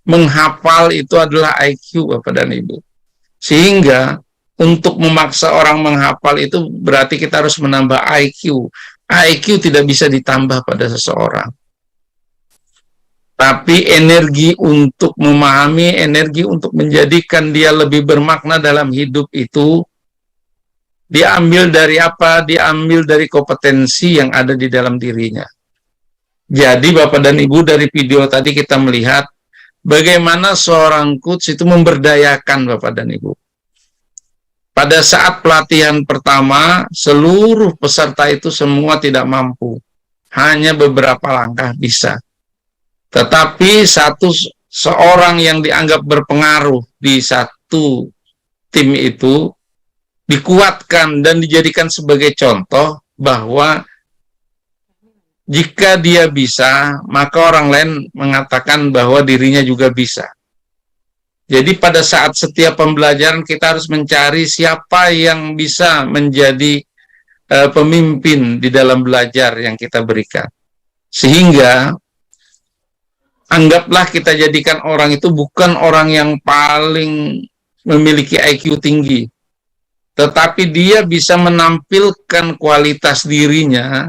menghafal itu adalah IQ, Bapak dan Ibu. Sehingga untuk memaksa orang menghafal itu berarti kita harus menambah IQ. IQ tidak bisa ditambah pada seseorang. Tapi energi untuk memahami, energi untuk menjadikan dia lebih bermakna dalam hidup itu diambil dari apa? Diambil dari kompetensi yang ada di dalam dirinya. Jadi Bapak dan Ibu, dari video tadi kita melihat bagaimana seorang coach itu memberdayakan Bapak dan Ibu. Pada saat pelatihan pertama, seluruh peserta itu semua tidak mampu. Hanya beberapa langkah bisa. Tetapi seorang yang dianggap berpengaruh di satu tim itu dikuatkan dan dijadikan sebagai contoh bahwa jika dia bisa, maka orang lain mengatakan bahwa dirinya juga bisa. Jadi pada saat setiap pembelajaran kita harus mencari siapa yang bisa menjadi pemimpin di dalam belajar yang kita berikan. Sehingga anggaplah kita jadikan orang itu bukan orang yang paling memiliki IQ tinggi, tetapi dia bisa menampilkan kualitas dirinya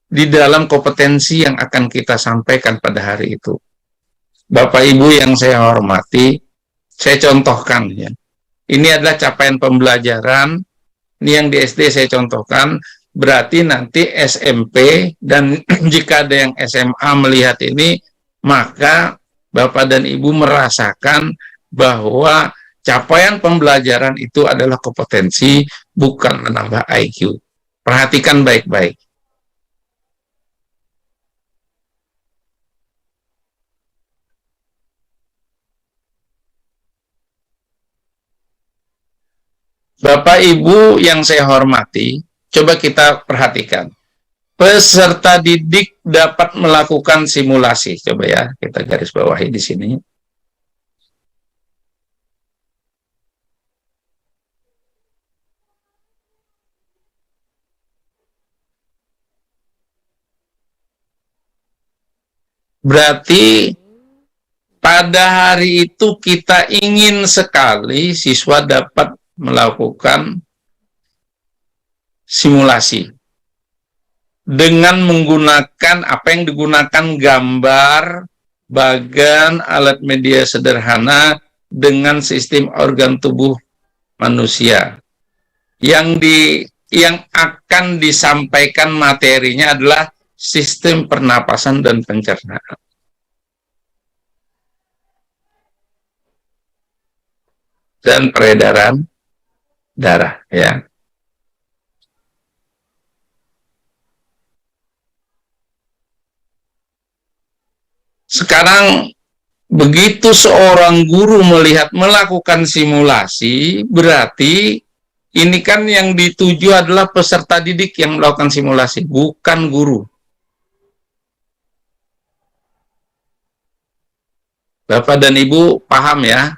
di dalam kompetensi yang akan kita sampaikan pada hari itu. Bapak Ibu yang saya hormati, saya contohkan ya. Ini adalah capaian pembelajaran, ini yang di SD saya contohkan, berarti nanti SMP dan jika ada yang SMA melihat ini, maka Bapak dan Ibu merasakan bahwa capaian pembelajaran itu adalah kompetensi, bukan menambah IQ. Perhatikan baik-baik. Bapak Ibu yang saya hormati, coba kita perhatikan. Peserta didik dapat melakukan simulasi. Coba ya, kita garis bawahi di sini. Berarti pada hari itu kita ingin sekali siswa dapat melakukan simulasi dengan menggunakan apa yang digunakan gambar, bagan, alat media sederhana dengan sistem organ tubuh manusia. Yang akan disampaikan materinya adalah sistem pernapasan dan pencernaan. Dan peredaran darah ya. Sekarang begitu seorang guru melakukan simulasi, berarti ini kan yang dituju adalah peserta didik yang melakukan simulasi, bukan guru. Bapak dan Ibu paham ya?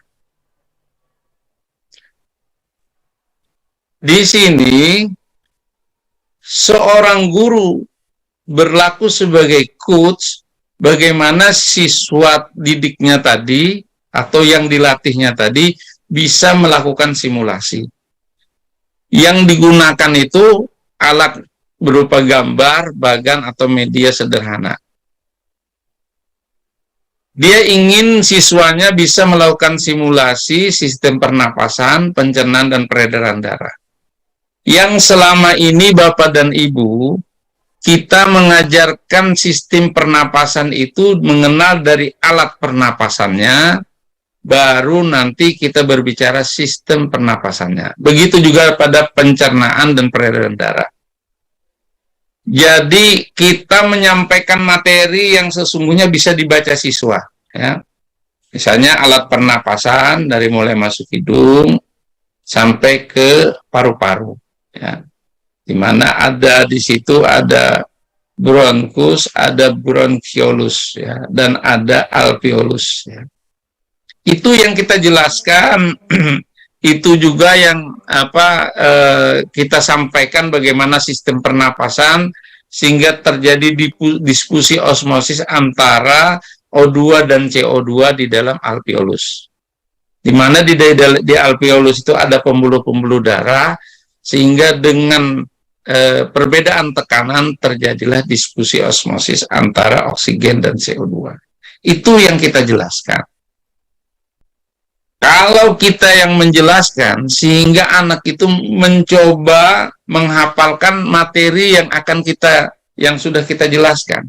Di sini seorang guru berlaku sebagai coach, bagaimana siswa didiknya tadi atau yang dilatihnya tadi bisa melakukan simulasi. Yang digunakan itu alat berupa gambar, bagan atau media sederhana. Dia ingin siswanya bisa melakukan simulasi sistem pernapasan, pencernaan dan peredaran darah. Yang selama ini Bapak dan Ibu, kita mengajarkan sistem pernapasan itu mengenal dari alat pernapasannya, baru nanti kita berbicara sistem pernapasannya. Begitu juga pada pencernaan dan peredaran darah. Jadi kita menyampaikan materi yang sesungguhnya bisa dibaca siswa. Ya. Misalnya alat pernapasan dari mulai masuk hidung sampai ke paru-paru. Ya, di mana ada di situ ada bronkus, ada bronchiolus, ya, dan ada alveolus. Ya. Itu yang kita jelaskan, itu juga yang kita sampaikan bagaimana sistem pernapasan sehingga terjadi diskusi osmosis antara O2 dan CO2 di dalam alveolus. Di mana di alveolus itu ada pembuluh-pembuluh darah, sehingga dengan perbedaan tekanan terjadilah diskusi osmosis antara oksigen dan CO2. Itu yang kita jelaskan. Kalau kita yang menjelaskan, sehingga anak itu mencoba menghafalkan materi yang sudah kita jelaskan.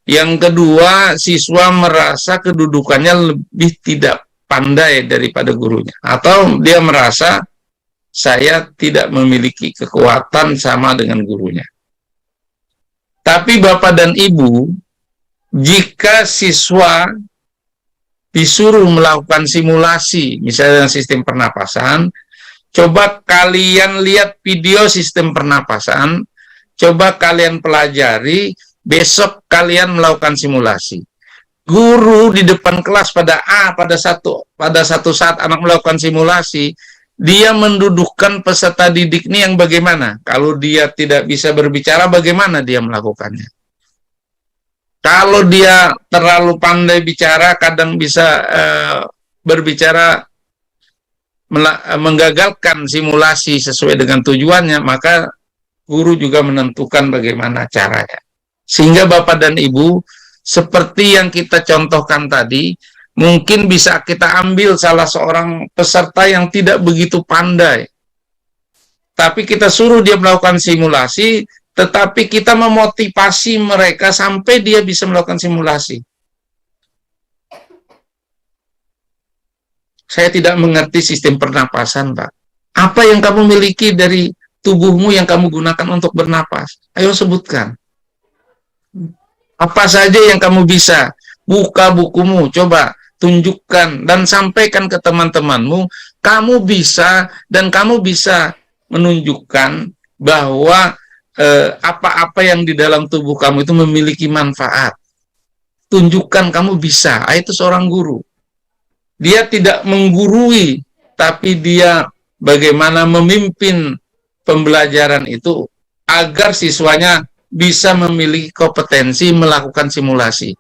Yang kedua, siswa merasa kedudukannya lebih tidak pandai daripada gurunya, atau dia merasa saya tidak memiliki kekuatan sama dengan gurunya. Tapi Bapak dan Ibu, jika siswa disuruh melakukan simulasi, misalnya dengan sistem pernapasan, coba kalian lihat video sistem pernapasan, coba kalian pelajari, besok kalian melakukan simulasi. Guru di depan kelas pada satu saat anak melakukan simulasi, dia mendudukkan peserta didik ini yang bagaimana? Kalau dia tidak bisa berbicara, bagaimana dia melakukannya? Kalau dia terlalu pandai bicara, kadang bisa berbicara menggagalkan simulasi sesuai dengan tujuannya, maka guru juga menentukan bagaimana caranya. Sehingga Bapak dan Ibu, seperti yang kita contohkan tadi, mungkin bisa kita ambil salah seorang peserta yang tidak begitu pandai, tapi kita suruh dia melakukan simulasi, tetapi kita memotivasi mereka sampai dia bisa melakukan simulasi. Saya tidak mengerti sistem pernapasan, Pak. Apa yang kamu miliki dari tubuhmu yang kamu gunakan untuk bernapas? Ayo sebutkan. Apa saja yang kamu bisa? Buka bukumu, coba tunjukkan dan sampaikan ke teman-temanmu, kamu bisa, dan kamu bisa menunjukkan bahwa apa-apa yang di dalam tubuh kamu itu memiliki manfaat. Tunjukkan kamu bisa. Itu seorang guru. Dia tidak menggurui, tapi dia bagaimana memimpin pembelajaran itu agar siswanya bisa memiliki kompetensi melakukan simulasi.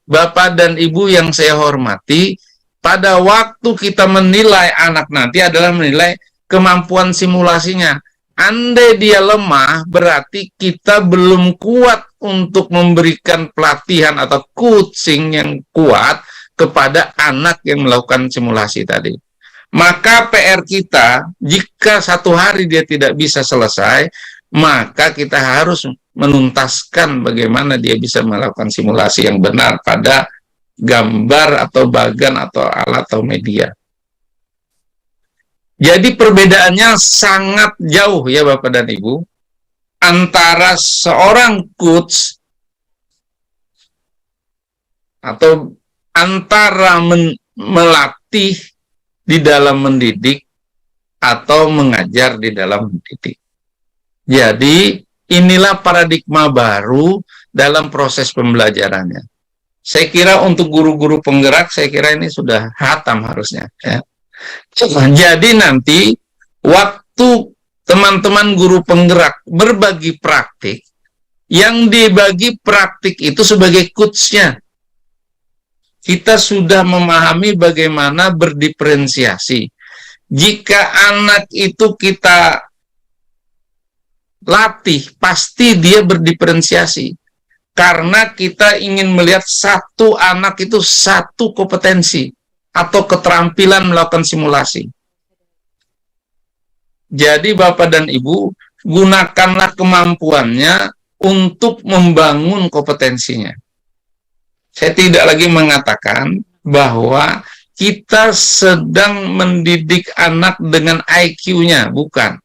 Bapak dan Ibu yang saya hormati, pada waktu kita menilai anak nanti adalah menilai kemampuan simulasinya. Andai dia lemah, berarti kita belum kuat untuk memberikan pelatihan atau coaching yang kuat kepada anak yang melakukan simulasi tadi. Maka PR kita, jika satu hari dia tidak bisa selesai, maka kita harus menuntaskan bagaimana dia bisa melakukan simulasi yang benar pada gambar atau bagan atau alat atau media. Jadi perbedaannya sangat jauh ya Bapak dan Ibu antara seorang coach atau antara melatih di dalam mendidik atau mengajar di dalam mendidik. Jadi inilah paradigma baru dalam proses pembelajarannya. Saya kira untuk guru-guru penggerak, saya kira ini sudah hatam harusnya. Ya. Jadi nanti waktu teman-teman guru penggerak berbagi praktik, yang dibagi praktik itu sebagai coachnya. Kita sudah memahami bagaimana berdiferensiasi. Jika anak itu kita latih, pasti dia berdiferensiasi. Karena kita ingin melihat satu anak itu satu kompetensi atau keterampilan melakukan simulasi. Jadi Bapak dan Ibu, gunakanlah kemampuannya untuk membangun kompetensinya. Saya tidak lagi mengatakan bahwa kita sedang mendidik anak dengan IQ-nya, bukan.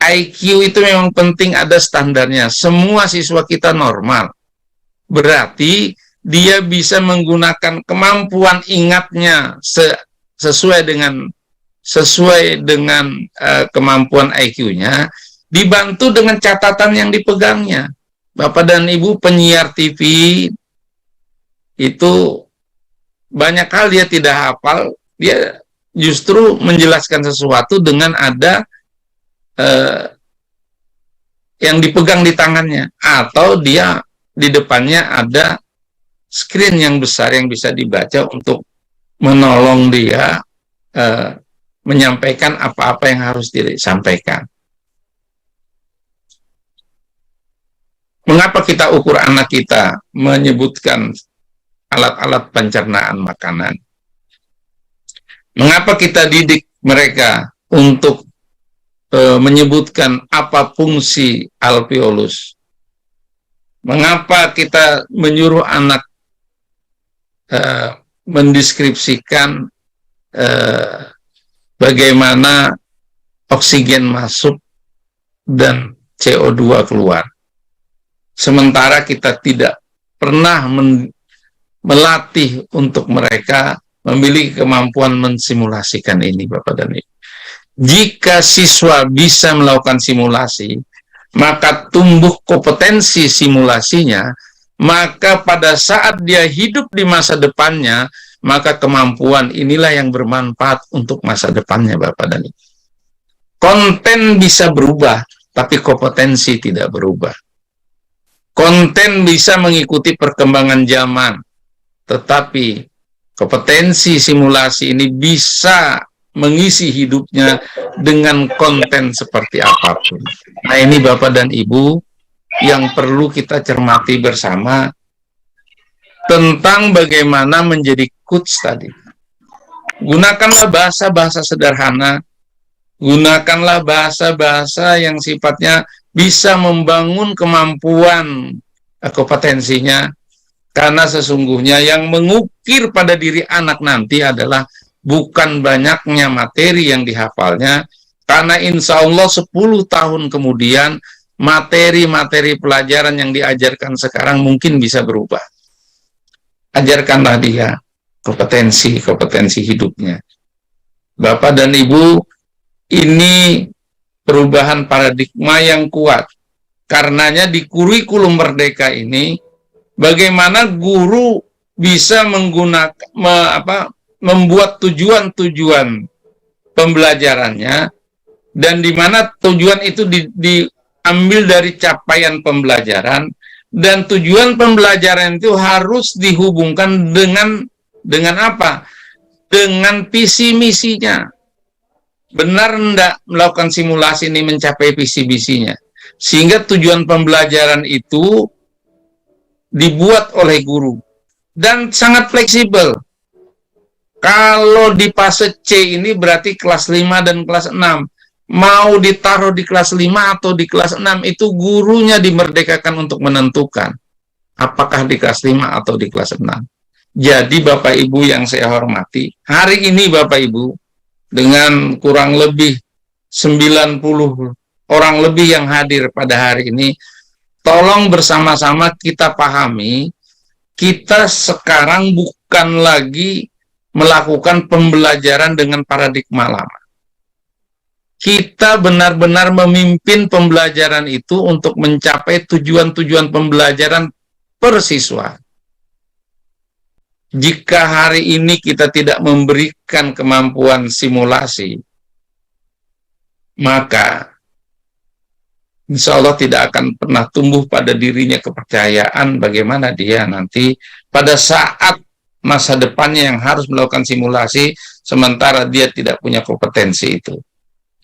IQ itu memang penting, ada standarnya. Semua siswa kita normal. Berarti dia bisa menggunakan kemampuan ingatnya sesuai dengan kemampuan IQ-nya, dibantu dengan catatan yang dipegangnya. Bapak dan Ibu penyiar TV itu banyak hal dia tidak hafal, dia justru menjelaskan sesuatu dengan ada yang dipegang di tangannya, atau dia di depannya ada screen yang besar yang bisa dibaca untuk menolong dia menyampaikan apa-apa yang harus disampaikan. Mengapa kita ukur anak kita menyebutkan alat-alat pencernaan makanan? Mengapa kita didik mereka untuk menyebutkan apa fungsi alveolus? Mengapa kita menyuruh anak mendeskripsikan bagaimana oksigen masuk dan CO2 keluar? Sementara kita tidak pernah melatih untuk mereka memiliki kemampuan mensimulasikan ini, Bapak dan Ibu. Jika siswa bisa melakukan simulasi, maka tumbuh kompetensi simulasinya, maka pada saat dia hidup di masa depannya, maka kemampuan inilah yang bermanfaat untuk masa depannya, Bapak dan Ibu. Konten bisa berubah, tapi kompetensi tidak berubah. Konten bisa mengikuti perkembangan zaman, tetapi kompetensi simulasi ini bisa mengisi hidupnya dengan konten seperti apapun. Nah, ini Bapak dan Ibu yang perlu kita cermati bersama tentang bagaimana menjadi coach tadi. Gunakanlah bahasa-bahasa sederhana, gunakanlah bahasa-bahasa yang sifatnya bisa membangun kemampuan kompetensinya, karena sesungguhnya yang mengukir pada diri anak nanti adalah bukan banyaknya materi yang dihafalnya, karena insya Allah 10 tahun kemudian materi-materi pelajaran yang diajarkan sekarang mungkin bisa berubah. Ajarkanlah dia kompetensi hidupnya. Bapak dan Ibu, ini perubahan paradigma yang kuat. Karenanya di kurikulum Merdeka ini, bagaimana guru bisa membuat tujuan-tujuan pembelajarannya, dan di mana tujuan itu diambil dari capaian pembelajaran, dan tujuan pembelajaran itu harus dihubungkan dengan apa? Dengan visi misinya. Benar enggak melakukan simulasi ini mencapai visi misinya? Sehingga tujuan pembelajaran itu dibuat oleh guru dan sangat fleksibel. Kalau di fase C ini berarti kelas 5 dan kelas 6. Mau ditaruh di kelas 5 atau di kelas 6, itu gurunya dimerdekakan untuk menentukan apakah di kelas 5 atau di kelas 6. Jadi Bapak Ibu yang saya hormati, hari ini Bapak Ibu, dengan kurang lebih 90 orang lebih yang hadir pada hari ini, tolong bersama-sama kita pahami, kita sekarang bukan lagi melakukan pembelajaran dengan paradigma lama. Kita benar-benar memimpin pembelajaran itu untuk mencapai tujuan-tujuan pembelajaran per siswa. Jika hari ini kita tidak memberikan kemampuan simulasi, maka insya Allah tidak akan pernah tumbuh pada dirinya kepercayaan bagaimana dia nanti pada saat masa depannya yang harus melakukan simulasi, sementara dia tidak punya kompetensi itu.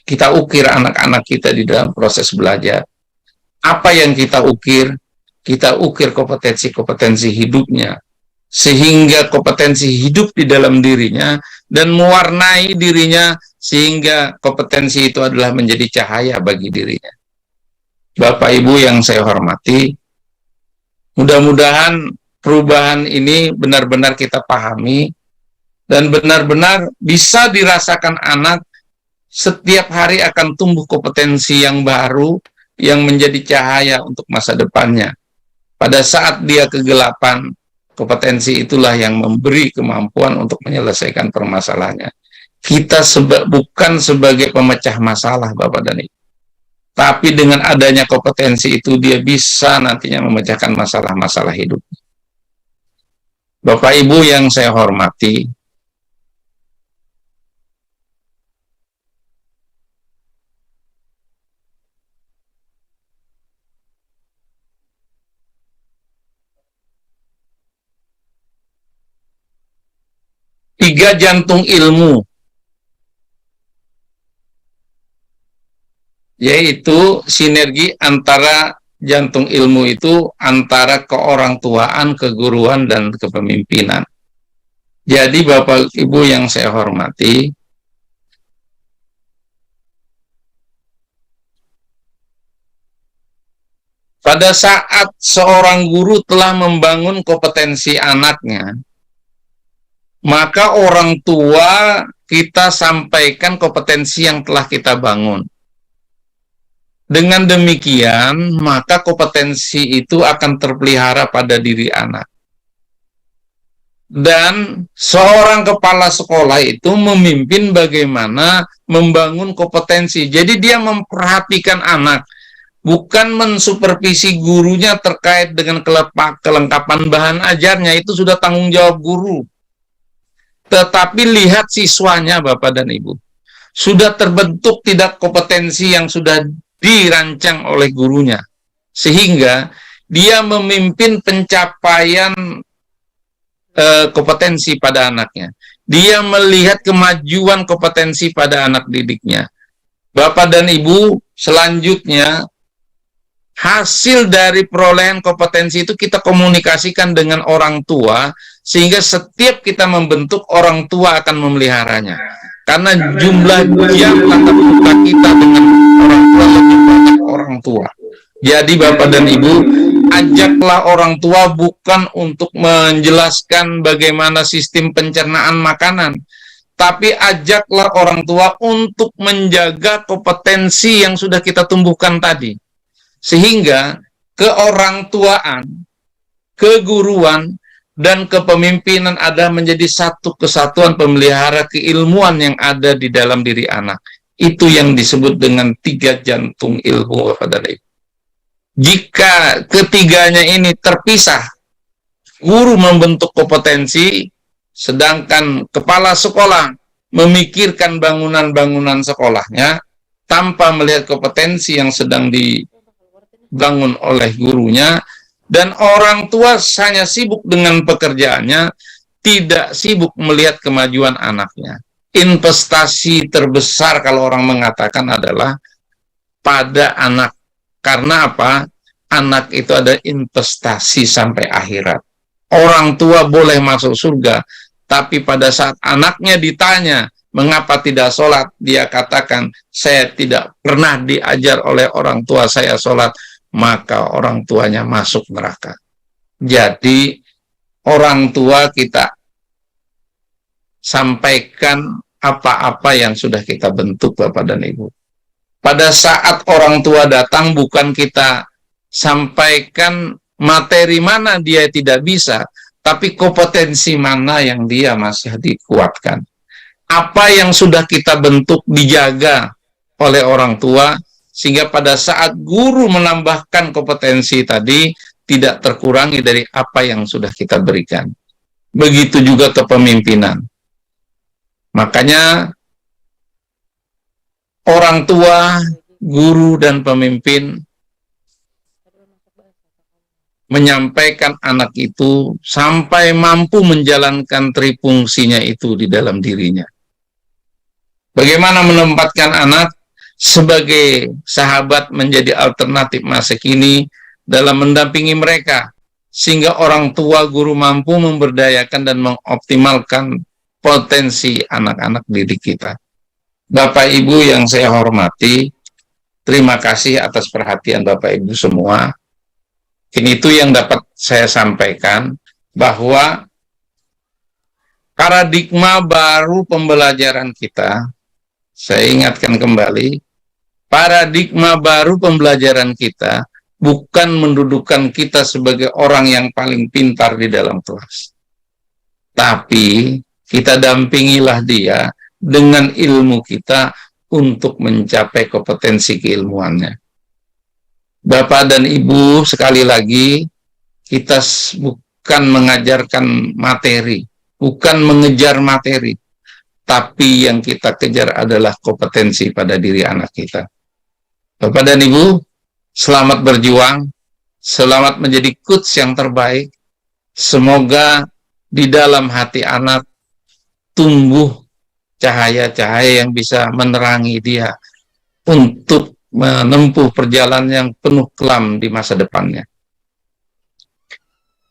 Kita ukir anak-anak kita di dalam proses belajar. Apa yang kita ukir? Kita ukir kompetensi-kompetensi hidupnya, sehingga kompetensi hidup di dalam dirinya dan mewarnai dirinya, sehingga kompetensi itu adalah menjadi cahaya bagi dirinya. Bapak Ibu yang saya hormati, mudah-mudahan perubahan ini benar-benar kita pahami dan benar-benar bisa dirasakan anak. Setiap hari akan tumbuh kompetensi yang baru yang menjadi cahaya untuk masa depannya. Pada saat dia kegelapan, kompetensi itulah yang memberi kemampuan untuk menyelesaikan permasalahannya. Kita bukan sebagai pemecah masalah, Bapak dan Ibu, tapi dengan adanya kompetensi itu dia bisa nantinya memecahkan masalah-masalah hidup. Bapak Ibu yang saya hormati, tiga jantung ilmu, yaitu sinergi antara jantung ilmu itu antara keorangtuaan, keguruan, dan kepemimpinan. Jadi Bapak Ibu yang saya hormati, pada saat seorang guru telah membangun kompetensi anaknya, maka orang tua kita sampaikan kompetensi yang telah kita bangun. Dengan demikian, maka kompetensi itu akan terpelihara pada diri anak. Dan seorang kepala sekolah itu memimpin bagaimana membangun kompetensi. Jadi dia memperhatikan anak, bukan mensupervisi gurunya terkait dengan kelengkapan bahan ajarnya, itu sudah tanggung jawab guru. Tetapi lihat siswanya, Bapak dan Ibu. Sudah terbentuk tidak kompetensi yang sudah dirancang oleh gurunya. Sehingga dia memimpin pencapaian kompetensi pada anaknya. Dia melihat kemajuan kompetensi pada anak didiknya. Bapak dan Ibu, selanjutnya hasil dari perolehan kompetensi itu kita komunikasikan dengan orang tua, sehingga setiap kita membentuk, orang tua akan memeliharanya. Karena jumlah jam tatap muka kita dengan orang tua lebih banyak orang tua. Jadi Bapak dan Ibu, ajaklah orang tua bukan untuk menjelaskan bagaimana sistem pencernaan makanan, tapi ajaklah orang tua untuk menjaga kompetensi yang sudah kita tumbuhkan tadi. Sehingga keorangtuaan, keguruan, dan kepemimpinan ada menjadi satu kesatuan pemelihara keilmuan yang ada di dalam diri anak. Itu yang disebut dengan tiga jantung ilmu, Bapak dan Ibu. Jika ketiganya ini terpisah, guru membentuk kompetensi, sedangkan kepala sekolah memikirkan bangunan-bangunan sekolahnya tanpa melihat kompetensi yang sedang dibangun oleh gurunya, dan orang tua hanya sibuk dengan pekerjaannya, tidak sibuk melihat kemajuan anaknya. Investasi terbesar kalau orang mengatakan adalah pada anak. Karena apa? Anak itu ada investasi sampai akhirat. Orang tua boleh masuk surga, tapi pada saat anaknya ditanya mengapa tidak sholat, dia katakan, saya tidak pernah diajar oleh orang tua saya sholat, maka orang tuanya masuk neraka. Jadi orang tua kita sampaikan apa-apa yang sudah kita bentuk, Bapak dan Ibu. Pada saat orang tua datang, bukan kita sampaikan materi mana dia tidak bisa, tapi kompetensi mana yang dia masih dikuatkan. Apa yang sudah kita bentuk dijaga oleh orang tua, sehingga pada saat guru menambahkan kompetensi tadi, tidak terkurangi dari apa yang sudah kita berikan. Begitu juga kepemimpinan. Makanya orang tua, guru, dan pemimpin menyampaikan anak itu sampai mampu menjalankan trifungsinya itu di dalam dirinya. Bagaimana menempatkan anak sebagai sahabat menjadi alternatif masa kini dalam mendampingi mereka, sehingga orang tua, guru mampu memberdayakan dan mengoptimalkan potensi anak-anak didik kita. Bapak Ibu yang saya hormati, terima kasih atas perhatian Bapak Ibu semua. Ini itu yang dapat saya sampaikan, bahwa paradigma baru pembelajaran kita, saya ingatkan kembali, paradigma baru pembelajaran kita bukan mendudukan kita sebagai orang yang paling pintar di dalam kelas. Tapi kita dampingilah dia dengan ilmu kita untuk mencapai kompetensi keilmuannya. Bapak dan Ibu, sekali lagi, kita bukan mengajarkan materi, bukan mengejar materi, tapi yang kita kejar adalah kompetensi pada diri anak kita. Bapak dan Ibu, selamat berjuang, selamat menjadi coach yang terbaik. Semoga di dalam hati anak tumbuh cahaya-cahaya yang bisa menerangi dia untuk menempuh perjalanan yang penuh kelam di masa depannya.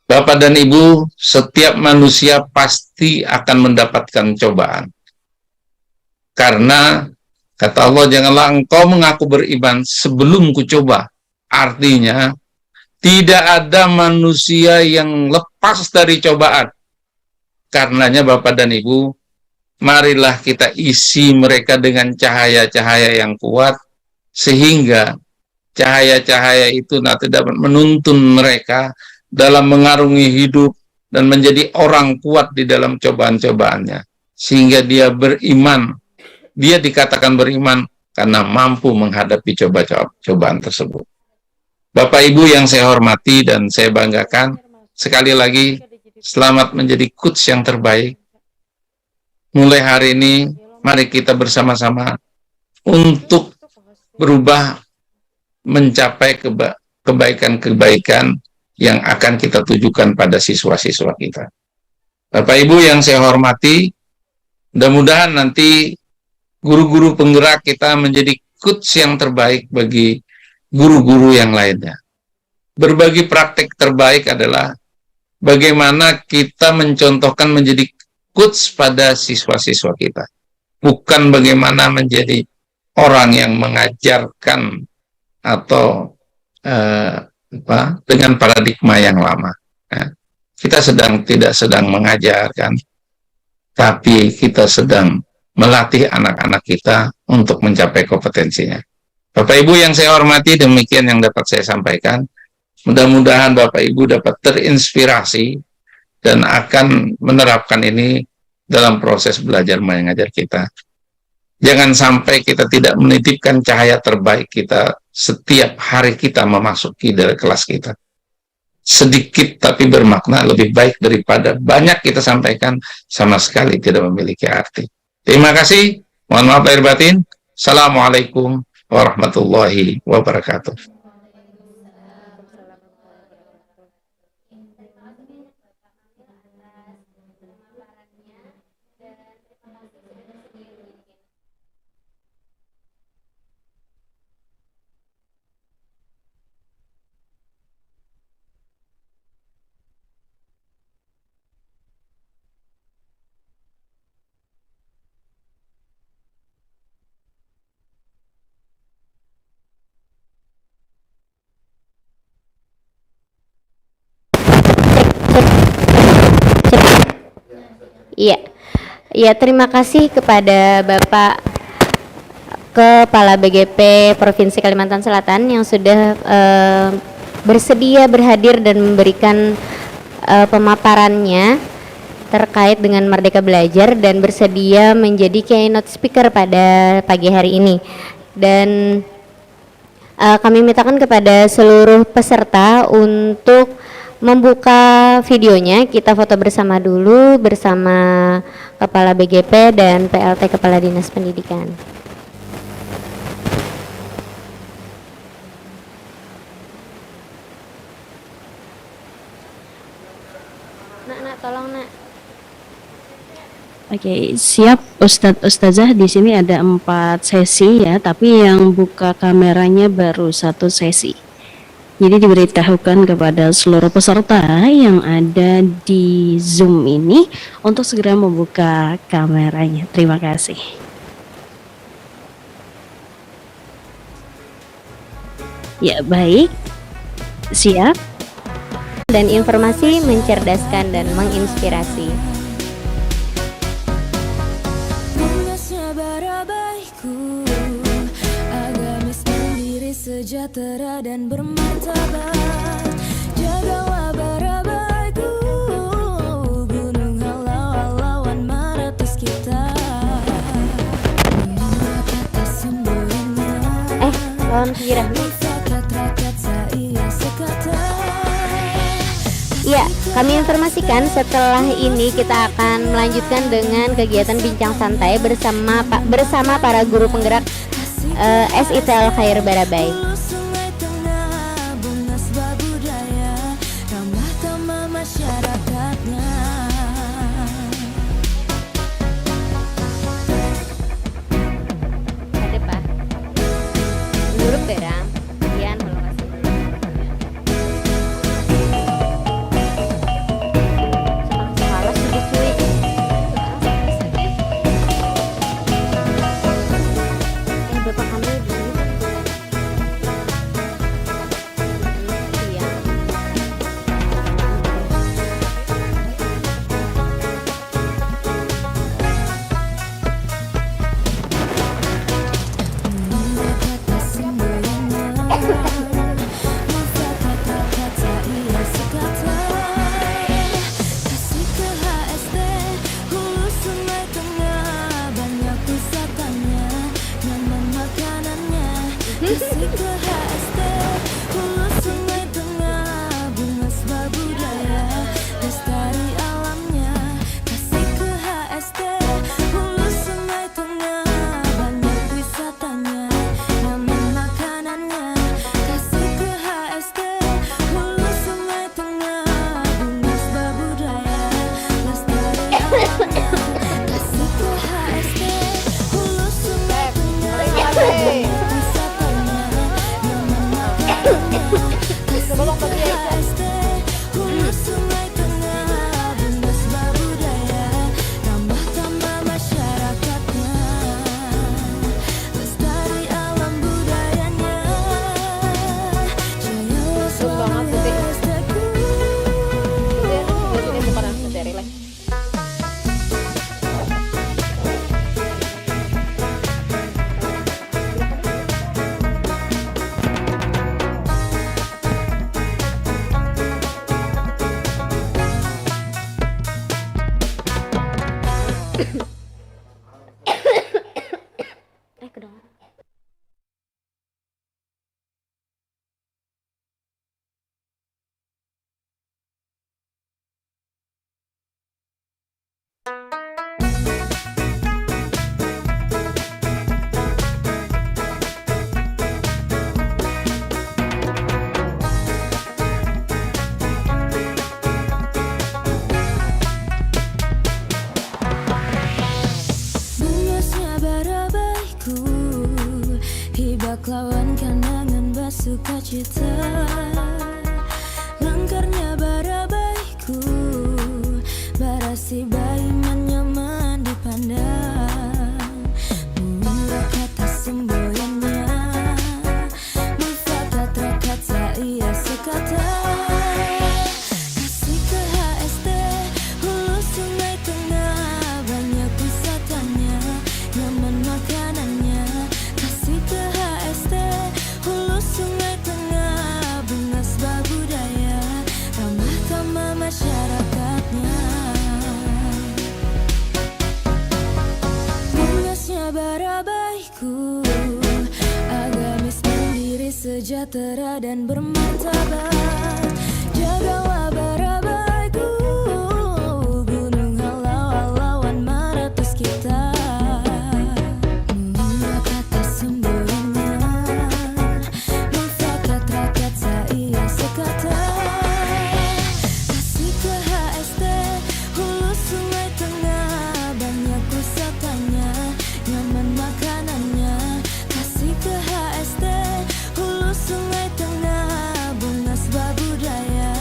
Bapak dan Ibu, setiap manusia pasti akan mendapatkan cobaan. Karena kata Allah, janganlah engkau mengaku beriman sebelum kucoba. Artinya, tidak ada manusia yang lepas dari cobaan. Karenanya Bapak dan Ibu, marilah kita isi mereka dengan cahaya-cahaya yang kuat, sehingga cahaya-cahaya itu nanti dapat menuntun mereka dalam mengarungi hidup dan menjadi orang kuat di dalam cobaan-cobaannya. Sehingga dia beriman, dia dikatakan beriman karena mampu menghadapi cobaan tersebut. Bapak Ibu yang saya hormati dan saya banggakan, sekali lagi selamat menjadi coach yang terbaik. Mulai hari ini, mari kita bersama-sama untuk berubah mencapai kebaikan-kebaikan yang akan kita tujukan pada siswa-siswa kita. Bapak Ibu yang saya hormati, mudah-mudahan nanti guru-guru penggerak kita menjadi coach yang terbaik bagi guru-guru yang lainnya. Berbagi praktek terbaik adalah bagaimana kita mencontohkan menjadi coach pada siswa-siswa kita. Bukan bagaimana menjadi orang yang mengajarkan atau dengan paradigma yang lama. Kita tidak sedang mengajarkan, tapi kita sedang melatih anak-anak kita untuk mencapai kompetensinya. Bapak Ibu yang saya hormati, demikian yang dapat saya sampaikan. Mudah-mudahan Bapak Ibu dapat terinspirasi dan akan menerapkan ini dalam proses belajar mengajar kita. Jangan sampai kita tidak menitipkan cahaya terbaik kita setiap hari kita memasuki dari kelas kita. Sedikit tapi bermakna lebih baik daripada banyak kita sampaikan sama sekali tidak memiliki arti. Terima kasih. Mohon maaf lahir batin. Assalamualaikum warahmatullahi wabarakatuh. Iya, ya terima kasih kepada Bapak Kepala BGP Provinsi Kalimantan Selatan yang sudah bersedia berhadir dan memberikan pemaparannya terkait dengan Merdeka Belajar dan bersedia menjadi keynote speaker pada pagi hari ini. Dan kami mintakan kepada seluruh peserta untuk membuka videonya. Kita foto bersama dulu bersama Kepala BGP dan PLT Kepala Dinas Pendidikan. Nak, tolong nak. Oke, siap Ustadz Ustazah. Di sini ada 4 sesi ya, tapi yang buka kameranya baru 1 sesi. Jadi diberitahukan kepada seluruh peserta yang ada di Zoom ini untuk segera membuka kameranya. Terima kasih. Ya, baik. Siap. Dan informasi mencerdaskan dan menginspirasi. Sejahtera dan bermartabat, jagalah barabaiku, gunung halau-halauan meratus kita. Lawan Kira. Ya, kami informasikan setelah ini kita akan melanjutkan dengan kegiatan bincang santai bersama para guru penggerak SITL Khair Barabai. Hibak lawan kanangan basuka cita, langkarnya bara baikku, barasi baiman nyaman dipandang. Mula kata semboyannya, mufakat rakat saya sekata. Kasih ke HST, hulu sungai tengah, banyak wisatanya, nyaman makanannya. Kasih ke HST, hulu sungai tengah, bunga sebab budaya, ramah tamah masyarakatnya. Bungasnya bara baikku, agamis mandiri sejahtera dan bermartabat. Jagalah bara baikku, gunung halau-halauan meratus kita. Mula kata semboyannya, mufakat rakyat saya sekata. Kasih ke HST, hulu sungai tengah, banyak wisatanya, nyaman makanannya. Kasih ke HST, hulu sungai tengah, bunga sebab budaya,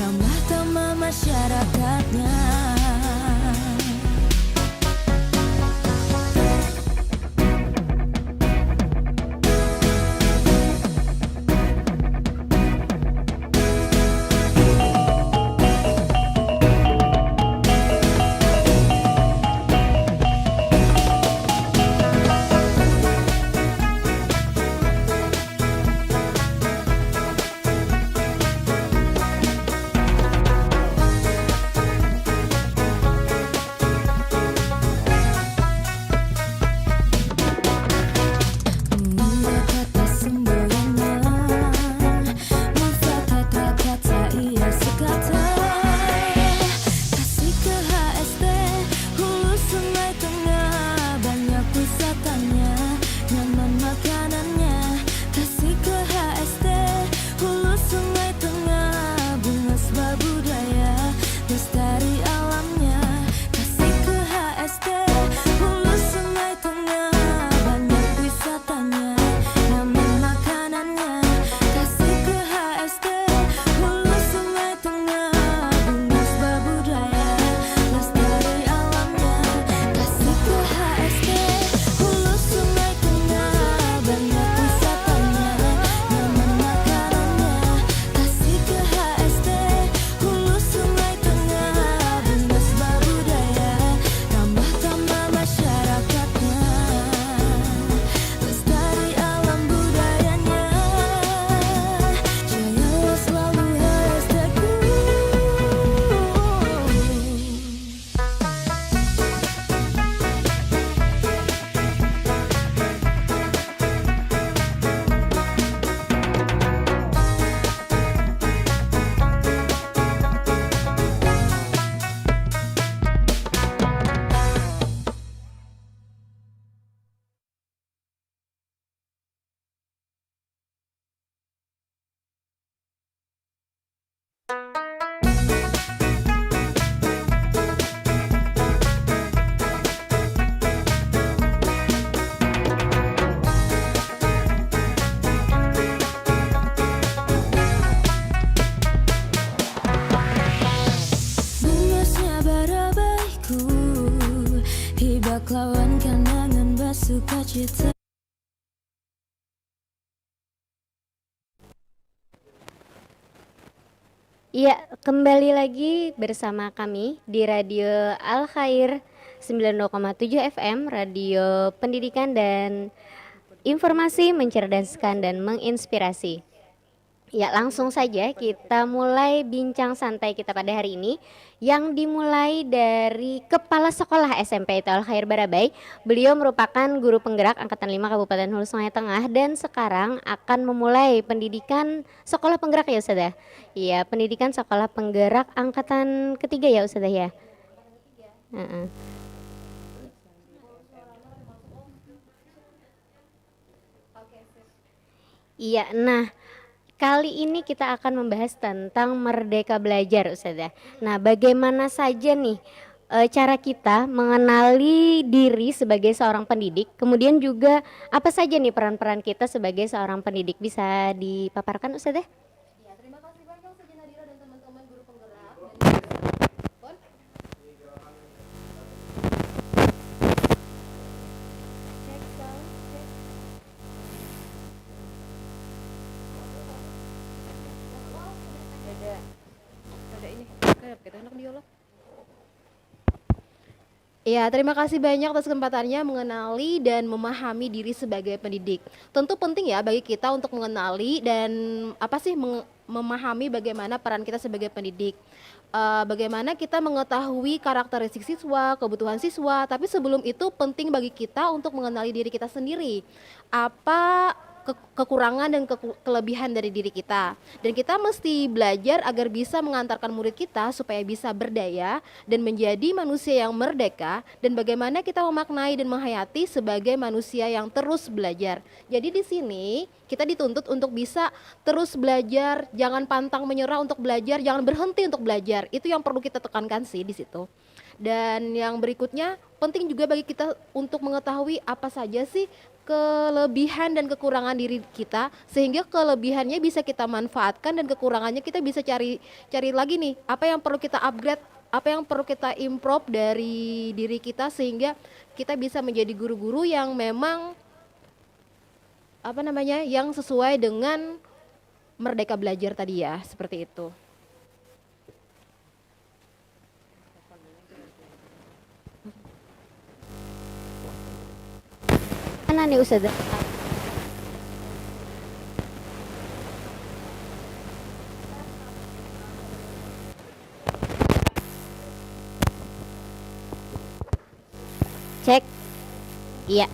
ramah tamah masyarakatnya. Mula kata semboyannya, mufakat rakyat saya sekata. Kasih ke HST, hulu sungai tengah, banyak wisatanya, nyaman makanannya. Kasih ke HST, hulu sungai tengah, bunga sebab budaya, lestari alamnya. Kasih ke HST, hulu sungai tengah, banyak wisatanya, nyaman makanannya. Kasih ke HST, hulu sungai tengah, bunga sebab budaya, lestari alamnya. Kasih ke HST, hulu sungai tengah, banyak wisatanya, nyaman makanannya. Kasih ke HST, hulu sungai tengah, bunga sebab budaya, ramah tamah masyarakatnya, lestari alam budayanya. Jayalah selalu HST-ku. Bungasnya bara baikku, hibak lawan kanangan basuka cita. Iya, kembali lagi bersama kami di Radio Al Khair 90,7 FM, radio pendidikan dan informasi mencerdaskan dan menginspirasi. Ya, langsung saja kita mulai bincang santai kita pada hari ini yang dimulai dari Kepala Sekolah SMP Al Khair Barabai. Beliau merupakan guru penggerak angkatan 5 Kabupaten Hulu Sungai Tengah dan sekarang akan memulai pendidikan sekolah penggerak ya Ustazah. Iya, pendidikan sekolah penggerak angkatan ketiga ya Ustazah ya. Heeh. Iya, nah kali ini kita akan membahas tentang Merdeka Belajar, Ustazah. Nah, bagaimana saja nih cara kita mengenali diri sebagai seorang pendidik, kemudian juga apa saja nih peran-peran kita sebagai seorang pendidik, bisa dipaparkan Ustazah? Ya, terima kasih banyak atas kesempatannya mengenali dan memahami diri sebagai pendidik. Tentu penting ya bagi kita untuk mengenali dan memahami bagaimana peran kita sebagai pendidik. Bagaimana kita mengetahui karakteristik siswa, kebutuhan siswa, tapi sebelum itu penting bagi kita untuk mengenali diri kita sendiri. Apa kekurangan dan kelebihan dari diri kita, dan kita mesti belajar agar bisa mengantarkan murid kita supaya bisa berdaya dan menjadi manusia yang merdeka, dan bagaimana kita memaknai dan menghayati sebagai manusia yang terus belajar. Jadi di sini kita dituntut untuk bisa terus belajar, jangan pantang menyerah untuk belajar, jangan berhenti untuk belajar. Itu yang perlu kita tekankan sih di situ. Dan yang berikutnya penting juga bagi kita untuk mengetahui apa saja sih kelebihan dan kekurangan diri kita, sehingga kelebihannya bisa kita manfaatkan dan kekurangannya kita bisa cari lagi nih apa yang perlu kita upgrade, apa yang perlu kita improve dari diri kita, sehingga kita bisa menjadi guru-guru yang memang yang sesuai dengan merdeka belajar tadi ya, seperti itu. Mana nih Ustazah? Cek. Iya.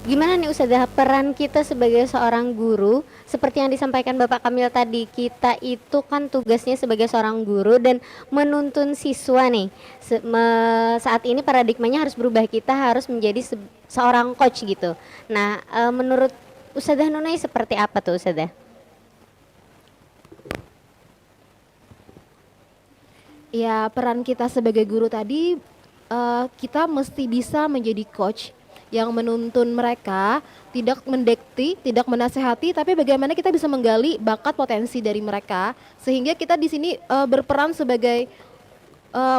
Gimana nih Ustazah peran kita sebagai seorang guru, seperti yang disampaikan Bapak Kamil tadi, kita itu kan tugasnya sebagai seorang guru dan menuntun siswa nih. Saat ini paradigmanya harus berubah, kita harus menjadi seorang coach gitu. Nah, menurut Ustazah Nunai seperti apa tuh Ustazah? Ya, peran kita sebagai guru tadi, kita mesti bisa menjadi coach yang menuntun mereka, tidak mendikti, tidak menasehati, tapi bagaimana kita bisa menggali bakat potensi dari mereka, sehingga kita di sini berperan sebagai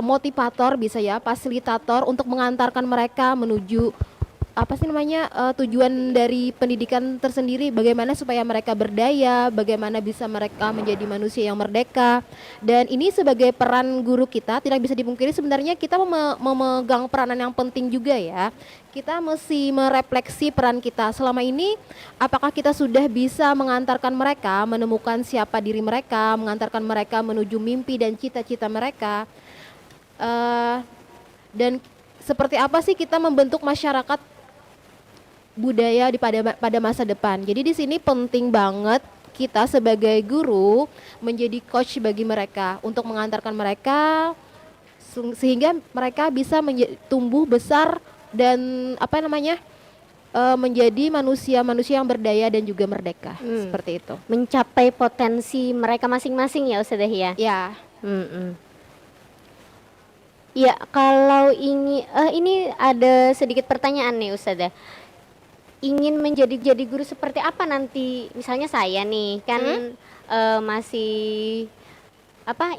motivator, bisa ya, fasilitator untuk mengantarkan mereka menuju tujuan dari pendidikan tersendiri, bagaimana supaya mereka berdaya, bagaimana bisa mereka menjadi manusia yang merdeka. Dan ini sebagai peran guru kita tidak bisa dipungkiri, sebenarnya kita memegang peranan yang penting juga ya. Kita mesti merefleksi peran kita selama ini, apakah kita sudah bisa mengantarkan mereka menemukan siapa diri mereka, mengantarkan mereka menuju mimpi dan cita-cita mereka, dan seperti apa sih kita membentuk masyarakat budaya pada masa depan. Jadi di sini penting banget kita sebagai guru menjadi coach bagi mereka untuk mengantarkan mereka sehingga mereka bisa tumbuh besar dan menjadi manusia-manusia yang berdaya dan juga merdeka, seperti itu. Mencapai potensi mereka masing-masing ya Ustazah ya? Ya. Ya, kalau ini ada sedikit pertanyaan nih Ustazah. Ingin jadi guru seperti apa nanti? Misalnya saya nih kan masih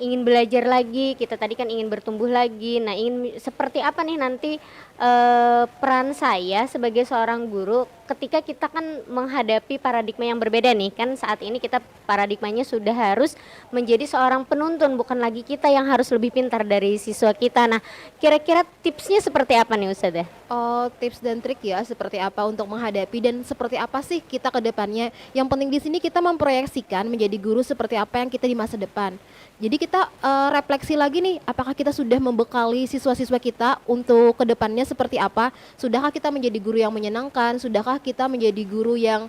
ingin belajar lagi, kita tadi kan ingin bertumbuh lagi. Nah, ingin seperti apa nih nanti peran saya sebagai seorang guru ketika kita kan menghadapi paradigma yang berbeda nih. Kan saat ini kita paradigmanya sudah harus menjadi seorang penuntun, bukan lagi kita yang harus lebih pintar dari siswa kita. Nah, kira-kira tipsnya seperti apa nih Ustazah? Oh, tips dan trik ya, seperti apa untuk menghadapi dan seperti apa sih kita ke depannya. Yang penting di sini kita memproyeksikan menjadi guru seperti apa yang kita di masa depan. Jadi kita refleksi lagi nih, apakah kita sudah membekali siswa-siswa kita untuk kedepannya seperti apa? Sudahkah kita menjadi guru yang menyenangkan? Sudahkah kita menjadi guru yang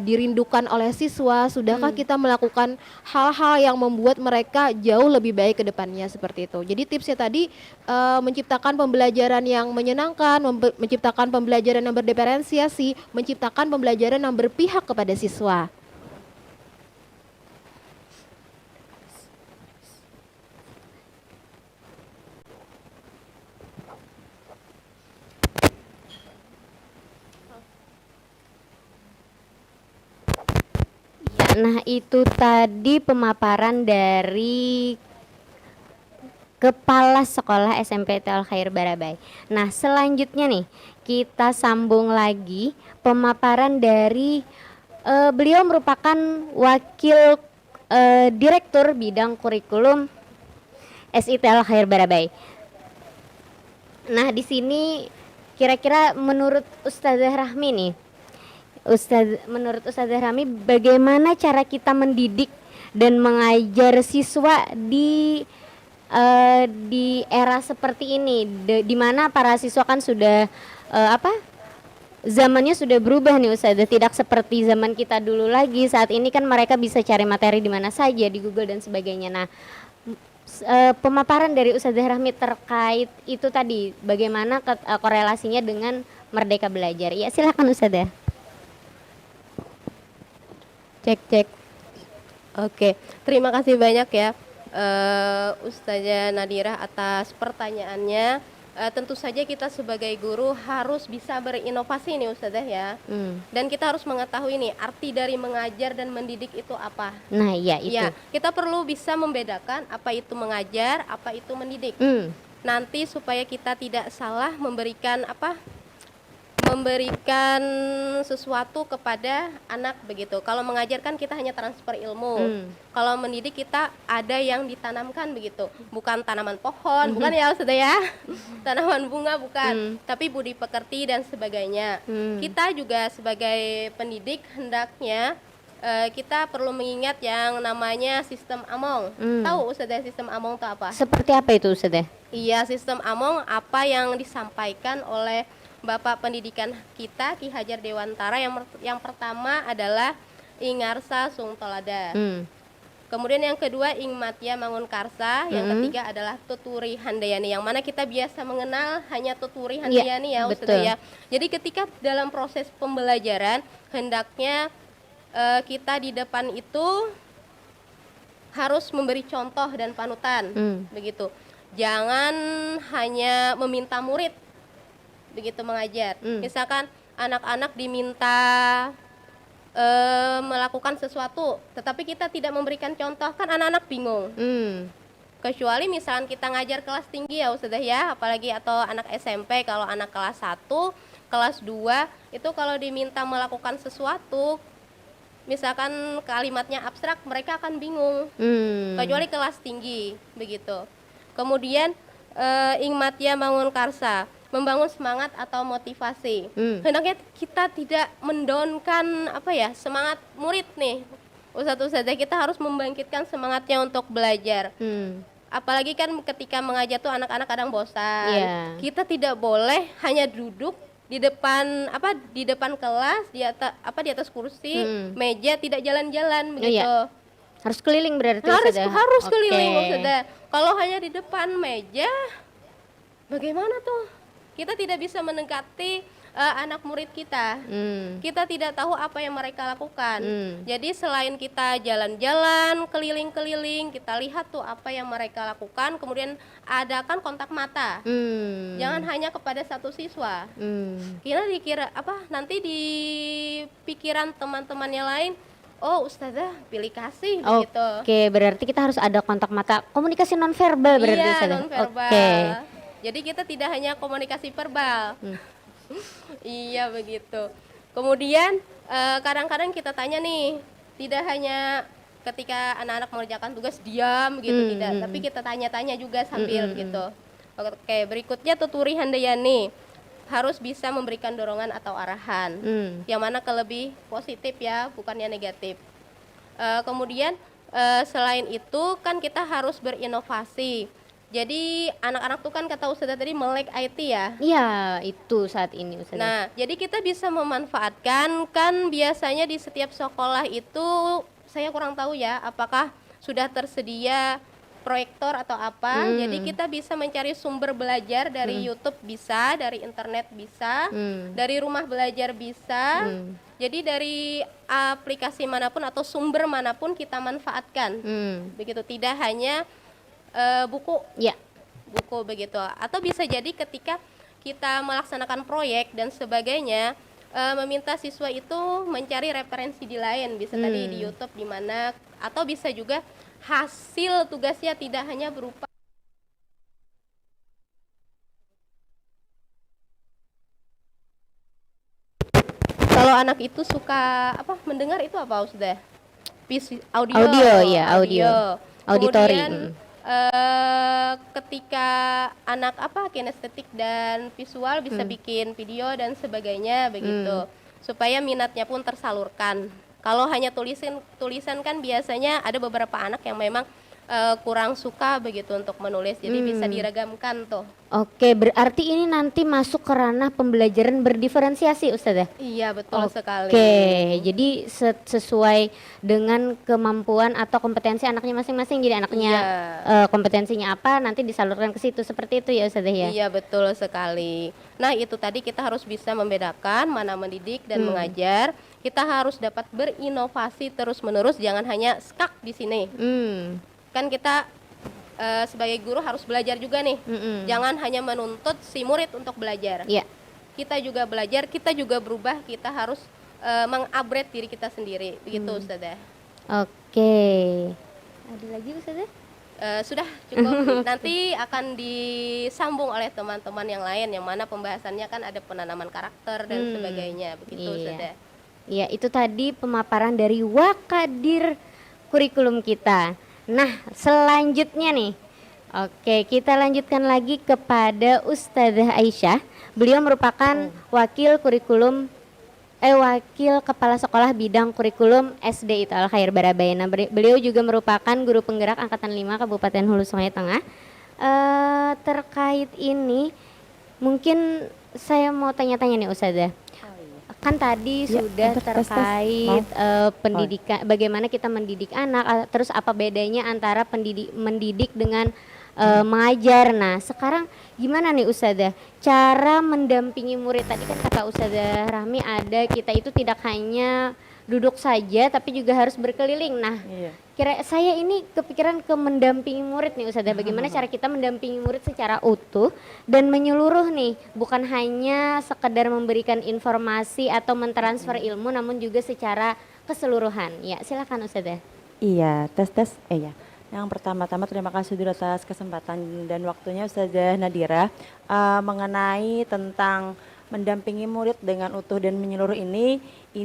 dirindukan oleh siswa? Sudahkah kita melakukan hal-hal yang membuat mereka jauh lebih baik kedepannya, seperti itu. Jadi tipsnya tadi menciptakan pembelajaran yang menyenangkan, menciptakan pembelajaran yang berdiferensiasi, menciptakan pembelajaran yang berpihak kepada siswa. Nah, itu tadi pemaparan dari Kepala Sekolah SMP Al Khair Barabai. Nah, selanjutnya nih, kita sambung lagi pemaparan dari beliau merupakan wakil direktur bidang kurikulum SIT Al Khair Barabai. Nah, di sini kira-kira menurut Ustazah Rahmi nih, menurut Ustazah Rahmi bagaimana cara kita mendidik dan mengajar siswa di era seperti ini, di mana para siswa kan sudah zamannya sudah berubah nih Ustazah, tidak seperti zaman kita dulu lagi. Saat ini kan mereka bisa cari materi di mana saja, di Google dan sebagainya. Nah, pemaparan dari Ustazah Rahmi terkait itu tadi, bagaimana korelasinya dengan Merdeka Belajar. Ya, silakan Ustazah. Cek. Oke, terima kasih banyak ya Ustazah Nadirah atas pertanyaannya. Tentu saja kita sebagai guru harus bisa berinovasi nih Ustazah ya. Dan kita harus mengetahui nih arti dari mengajar dan mendidik itu apa. Nah, iya itu. Ya, kita perlu bisa membedakan apa itu mengajar, apa itu mendidik. Nanti supaya kita tidak salah memberikan sesuatu kepada anak begitu. Kalau mengajarkan kita hanya transfer ilmu. Kalau mendidik kita ada yang ditanamkan begitu. Bukan tanaman pohon, bukan ya Ustazah ya. Tanaman bunga bukan, tapi budi pekerti dan sebagainya. Kita juga sebagai pendidik hendaknya kita perlu mengingat yang namanya sistem Among. Tahu Ustazah sistem Among itu apa? Seperti apa itu Ustazah? Iya, sistem Among apa yang disampaikan oleh Bapak Pendidikan kita Ki Hajar Dewantara. Yang pertama adalah Ingarsa Sung Tolada. Kemudian yang kedua Ing Matya Mangun Karsa. Yang ketiga adalah Tuturi Handayani, yang mana kita biasa mengenal hanya Tuturi Handayani ya Ustazah ya. Jadi ketika dalam proses pembelajaran hendaknya kita di depan itu harus memberi contoh dan panutan begitu. Jangan hanya meminta murid begitu mengajar. Misalkan anak-anak diminta melakukan sesuatu, tetapi kita tidak memberikan contoh, kan anak-anak bingung. Kecuali misalkan kita ngajar kelas tinggi ya Ustazah ya, apalagi atau anak SMP. Kalau anak kelas 1, kelas 2 itu kalau diminta melakukan sesuatu, misalkan kalimatnya abstrak, mereka akan bingung. Kecuali kelas tinggi begitu. Kemudian Ing Matya Mangun Karsa, membangun semangat atau motivasi. Hendaknya kita tidak mendownkan semangat murid nih. Ustazah kita harus membangkitkan semangatnya untuk belajar. Apalagi kan ketika mengajar tuh anak-anak kadang bosan. Kita tidak boleh hanya duduk di depan kelas, di atas kursi, meja, tidak jalan-jalan begitu. Harus keliling berarti harus keliling Ustazah. Kalau hanya di depan meja, bagaimana tuh? Kita tidak bisa mendekati anak murid kita. Kita tidak tahu apa yang mereka lakukan. Jadi selain kita jalan-jalan, keliling-keliling, kita lihat tuh apa yang mereka lakukan, kemudian adakan kontak mata. Jangan hanya kepada satu siswa. Nanti di pikiran teman-temannya lain, oh Ustazah pilih kasih begitu. Oke, berarti kita harus ada kontak mata, komunikasi nonverbal berarti Ustazah. Ustazah. Nonverbal. Jadi kita tidak hanya komunikasi verbal. Iya begitu. Kemudian kadang-kadang kita tanya nih, tidak hanya ketika anak-anak mengerjakan tugas diam gitu, tidak, tapi kita tanya-tanya juga sambil gitu. Oke, berikutnya Tuturi Handayani, harus bisa memberikan dorongan atau arahan, yang mana ke lebih positif ya, bukannya negatif. Kemudian selain itu kan kita harus berinovasi. Jadi anak-anak tuh kan kata Ustazah tadi melek IT ya. Iya, itu saat ini Ustazah. Nah, jadi kita bisa memanfaatkan, kan biasanya di setiap sekolah itu saya kurang tahu ya apakah sudah tersedia proyektor atau apa. Jadi kita bisa mencari sumber belajar dari YouTube bisa, dari internet bisa, dari rumah belajar bisa. Jadi dari aplikasi manapun atau sumber manapun kita manfaatkan. Begitu, tidak hanya buku begitu. Atau bisa jadi ketika kita melaksanakan proyek dan sebagainya, meminta siswa itu mencari referensi di lain, bisa tadi di YouTube di mana, atau bisa juga hasil tugasnya tidak hanya berupa kalau anak itu suka apa mendengar itu apa sudah audio Audio, ya, audio. Auditori. Kemudian ketika anak apa kinestetik dan visual bisa bikin video dan sebagainya begitu supaya minatnya pun tersalurkan. Kalau hanya tulisan kan biasanya ada beberapa anak yang memang kurang suka begitu untuk menulis, jadi bisa diragamkan tuh. Oke, berarti ini nanti masuk ke ranah pembelajaran berdiferensiasi, Ustazah. Iya betul sekali. Oke, jadi sesuai dengan kemampuan atau kompetensi anaknya masing-masing. Jadi anaknya kompetensinya apa, nanti disalurkan ke situ. Seperti itu ya, Ustazah ya? Iya betul sekali. Nah itu tadi kita harus bisa membedakan mana mendidik dan mengajar. Kita harus dapat berinovasi terus-menerus, jangan hanya stuck di sini. Kan kita sebagai guru harus belajar juga nih. Jangan hanya menuntut si murid untuk belajar. Iya. Kita juga belajar, kita juga berubah, kita harus mengupgrade diri kita sendiri. Begitu Ustazah. Oke. Ada lagi, Ustazah? Sudah cukup. Nanti akan disambung oleh teman-teman yang lain yang mana pembahasannya kan ada penanaman karakter dan sebagainya. Begitu Ustazah. Iya, itu tadi pemaparan dari Wakadir kurikulum kita. Nah, selanjutnya nih. Oke, kita lanjutkan lagi kepada Ustazah Aisyah. Beliau merupakan wakil kepala sekolah bidang kurikulum SD itu Al Khair Barabayana. Beliau juga merupakan guru penggerak angkatan 5 Kabupaten Hulu Sungai Tengah. Terkait ini mungkin saya mau tanya-tanya nih Ustazah. Kan tadi sudah terkait pendidikan, bagaimana kita mendidik anak, terus apa bedanya antara mendidik dengan mengajar. Nah sekarang gimana nih Ustazah cara mendampingi murid? Tadi kan kata Ustazah Rahmi ada kita itu tidak hanya duduk saja tapi juga harus berkeliling. Nah saya ini kepikiran ke mendampingi murid nih Ustazah, bagaimana cara kita mendampingi murid secara utuh dan menyeluruh nih, bukan hanya sekedar memberikan informasi atau mentransfer ilmu namun juga secara keseluruhan. Ya silakan Ustazah. Iya, tes. Ya. Yang pertama-tama terima kasih dulu atas kesempatan dan waktunya Ustazah Nadira mengenai tentang mendampingi murid dengan utuh dan menyeluruh ini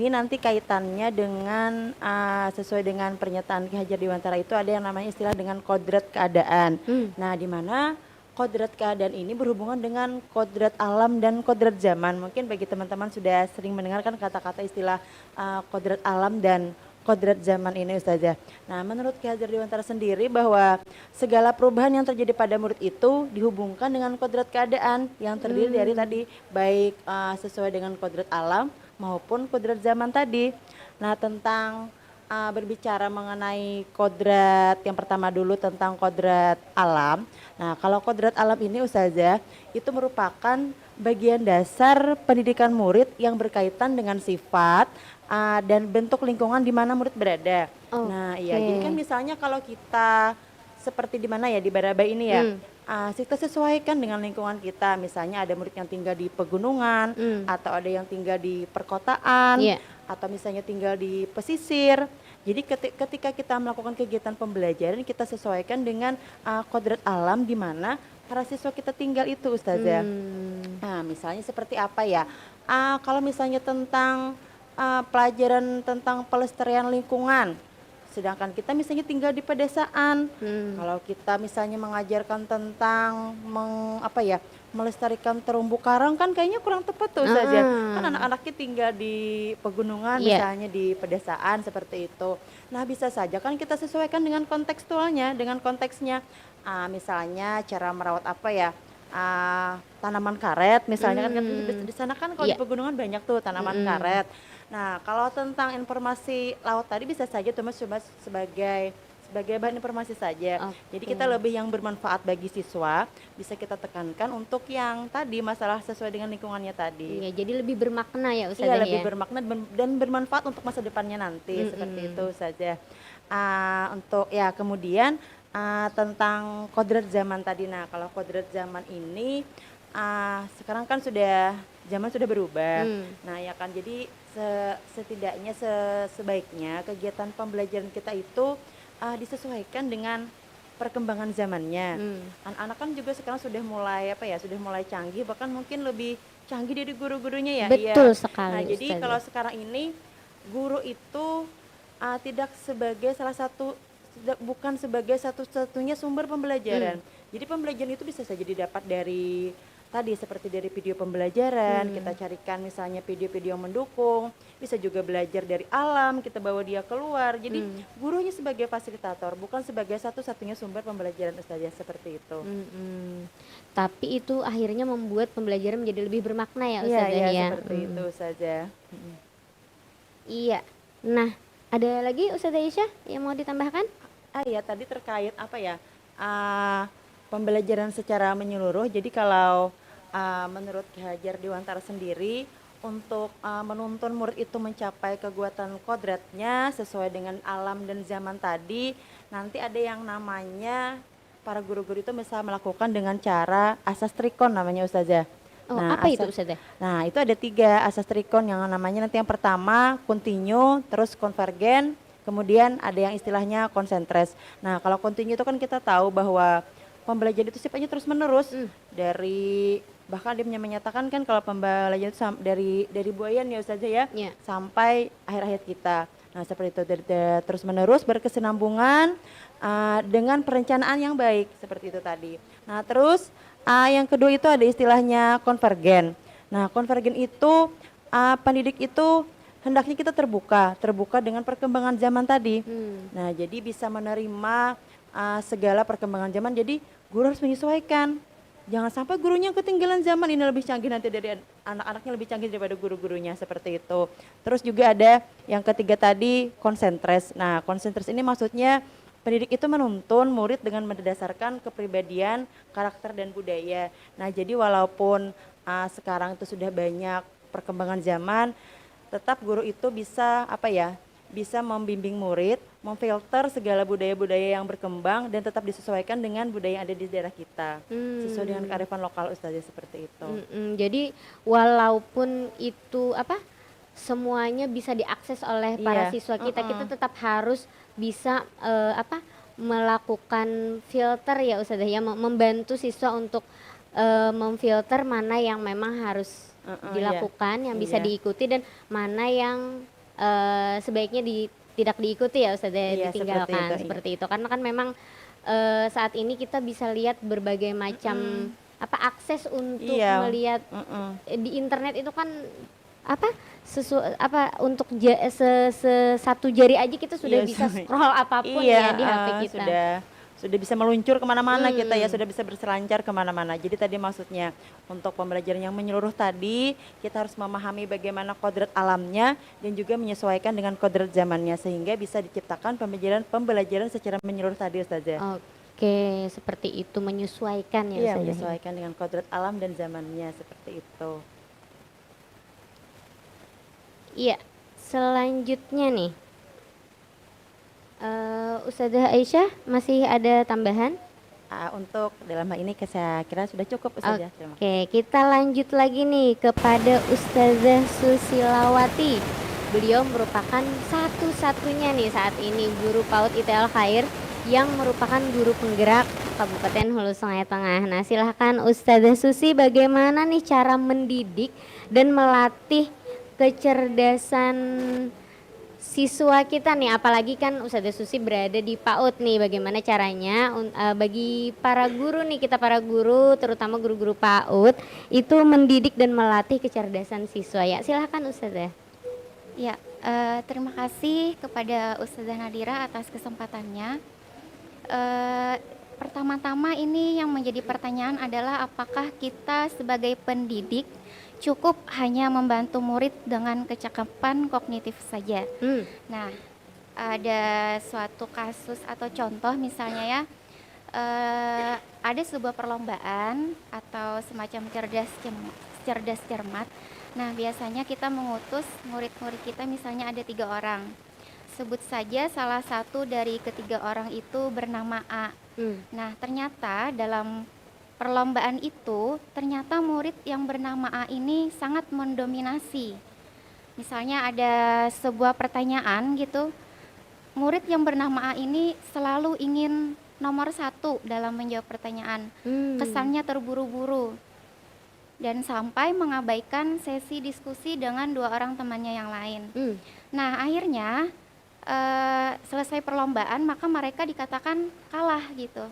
nanti kaitannya dengan sesuai dengan pernyataan Ki Hajar Dewantara itu ada yang namanya istilah dengan kodrat keadaan. Nah, di mana kodrat keadaan ini berhubungan dengan kodrat alam dan kodrat zaman. Mungkin bagi teman-teman sudah sering mendengarkan kata-kata istilah kodrat alam dan kodrat zaman ini Ustazah. Nah menurut Ki Hajar Dewantara sendiri bahwa segala perubahan yang terjadi pada murid itu dihubungkan dengan kodrat keadaan yang terdiri dari tadi baik sesuai dengan kodrat alam maupun kodrat zaman tadi. Nah tentang berbicara mengenai kodrat yang pertama dulu tentang kodrat alam. Nah kalau kodrat alam ini Ustazah itu merupakan bagian dasar pendidikan murid yang berkaitan dengan sifat dan bentuk lingkungan di mana murid berada. Nah, iya. Jadi kan misalnya kalau kita seperti di mana ya di Barabai ini ya, kita sesuaikan dengan lingkungan kita. Misalnya ada murid yang tinggal di pegunungan, atau ada yang tinggal di perkotaan, atau misalnya tinggal di pesisir. Jadi ketika kita melakukan kegiatan pembelajaran kita sesuaikan dengan kodrat alam di mana para siswa kita tinggal itu Ustazah. Nah, misalnya seperti apa ya? Kalau misalnya tentang pelajaran tentang pelestarian lingkungan, sedangkan kita misalnya tinggal di pedesaan. Kalau kita misalnya mengajarkan tentang melestarikan terumbu karang kan kayaknya kurang tepat tuh saja. Kan anak-anaknya tinggal di pegunungan misalnya di pedesaan seperti itu. Nah bisa saja kan kita sesuaikan dengan kontekstualnya, dengan konteksnya. Misalnya cara merawat tanaman karet misalnya kan di sana kan kalau di pegunungan banyak tuh tanaman karet. Nah kalau tentang informasi laut tadi bisa saja cuma sebagai bahan informasi saja. Jadi kita lebih yang bermanfaat bagi siswa bisa kita tekankan untuk yang tadi masalah sesuai dengan lingkungannya tadi. Iya, jadi lebih bermakna ya Ustazah. Iya lebih bermakna dan bermanfaat untuk masa depannya nanti seperti itu saja. Untuk ya kemudian tentang kodrat zaman tadi. Nah kalau kodrat zaman ini sekarang kan sudah zaman sudah berubah. Hmm. Nah, ya kan, jadi setidaknya sebaiknya kegiatan pembelajaran kita itu disesuaikan dengan perkembangan zamannya. Anak-anak kan juga sekarang sudah mulai sudah mulai canggih, bahkan mungkin lebih canggih dari guru-gurunya ya. Betul Iya. sekali, Nah, jadi Ustazah. kalau sekarang ini guru itu tidak sebagai salah satu bukan sebagai satu-satunya sumber pembelajaran. Jadi pembelajaran itu bisa saja didapat dari tadi seperti dari video pembelajaran, kita carikan misalnya video-video yang mendukung, bisa juga belajar dari alam, kita bawa dia keluar. Jadi gurunya sebagai fasilitator, bukan sebagai satu-satunya sumber pembelajaran Ustazah, seperti itu. Tapi itu akhirnya membuat pembelajaran menjadi lebih bermakna ya Iya, Ustazah iya, ya. seperti itu saja. Iya. Nah, ada lagi Ustazah Aisyah yang mau ditambahkan? Ya tadi terkait pembelajaran secara menyeluruh. Jadi kalau menurut Ki Hajar Dewantara sendiri, untuk menuntun murid itu mencapai kekuatan kodratnya sesuai dengan alam dan zaman tadi, nanti ada yang namanya para guru-guru itu bisa melakukan dengan cara asas trikon namanya Ustazah. Oh, apa itu Ustazah? Nah, itu ada 3 asas trikon yang namanya nanti yang pertama continue, terus konvergen, kemudian ada yang istilahnya konsentres. Nah, kalau continue itu kan kita tahu bahwa pembelajaran itu sifatnya terus menerus dari bahkan dia menyatakan kan kalau pembelajaran itu dari buayan ya Ustazah ya, sampai akhir hayat kita. Nah, seperti itu terus menerus berkesinambungan dengan perencanaan yang baik seperti itu tadi. Nah, terus yang kedua itu ada istilahnya konvergen. Nah, konvergen itu pendidik itu hendaknya kita terbuka dengan perkembangan zaman tadi. Nah, jadi bisa menerima segala perkembangan zaman. Jadi guru harus menyesuaikan. Jangan sampai gurunya ketinggalan zaman, ini lebih canggih nanti dari anak-anaknya, lebih canggih daripada guru-gurunya, seperti itu. Terus juga ada yang ketiga tadi konsentres. Nah, konsentres ini maksudnya pendidik itu menuntun murid dengan berdasarkan kepribadian, karakter dan budaya. Nah, jadi walaupun sekarang itu sudah banyak perkembangan zaman, tetap guru itu bisa bisa membimbing murid, memfilter segala budaya-budaya yang berkembang dan tetap disesuaikan dengan budaya yang ada di daerah kita, sesuai dengan kearifan lokal Ustazah, seperti itu. Jadi walaupun itu semuanya bisa diakses oleh para siswa kita, kita tetap harus bisa melakukan filter ya Ustazah ya, membantu siswa untuk memfilter mana yang memang harus dilakukan, yang bisa diikuti, dan mana yang sebaiknya tidak diikuti ya Ustazah, ditinggalkan seperti itu. Karena kan memang saat ini kita bisa lihat berbagai macam akses untuk melihat di internet itu kan untuk satu jari aja kita sudah bisa scroll apapun ya di HP kita. Sudah bisa meluncur kemana-mana kita ya, sudah bisa berselancar kemana-mana. Jadi tadi maksudnya untuk pembelajaran yang menyeluruh tadi, kita harus memahami bagaimana kodrat alamnya dan juga menyesuaikan dengan kodrat zamannya, sehingga bisa diciptakan pembelajaran secara menyeluruh tadi Ustazah. Oke, seperti itu, menyesuaikan ya Ustazah. Menyesuaikan dengan kodrat alam dan zamannya, seperti itu. Iya, selanjutnya nih Ustazah Aisyah masih ada tambahan? Untuk dalam hal ini saya kira sudah cukup Ustazah. Oke, kita lanjut lagi nih kepada Ustazah Susilawati. Beliau merupakan satu-satunya nih saat ini guru PAUD IT Al Khair yang merupakan guru penggerak Kabupaten Hulu Sungai Tengah. Nah, silahkan Ustazah Susi, bagaimana nih cara mendidik dan melatih kecerdasan siswa kita nih, apalagi kan Ustazah Susi berada di PAUD nih, bagaimana caranya bagi para guru nih, kita para guru terutama guru-guru PAUD itu mendidik dan melatih kecerdasan siswa ya. Silahkan Ustazah. Ya, terima kasih kepada Ustazah Nadira atas kesempatannya. Pertama-tama ini yang menjadi pertanyaan adalah apakah kita sebagai pendidik cukup hanya membantu murid dengan kecakapan kognitif saja. Nah, ada suatu kasus atau contoh misalnya ya, ada sebuah perlombaan atau semacam cerdas cermat. Nah, biasanya kita mengutus murid-murid kita, misalnya ada 3 orang. Sebut saja salah satu dari ketiga orang itu bernama A. Nah, ternyata dalam perlombaan itu ternyata murid yang bernama A ini sangat mendominasi. Misalnya ada sebuah pertanyaan gitu, murid yang bernama A ini selalu ingin nomor 1 dalam menjawab pertanyaan. Kesannya terburu-buru dan sampai mengabaikan sesi diskusi dengan 2 orang temannya yang lain. Nah, akhirnya selesai perlombaan maka mereka dikatakan kalah gitu.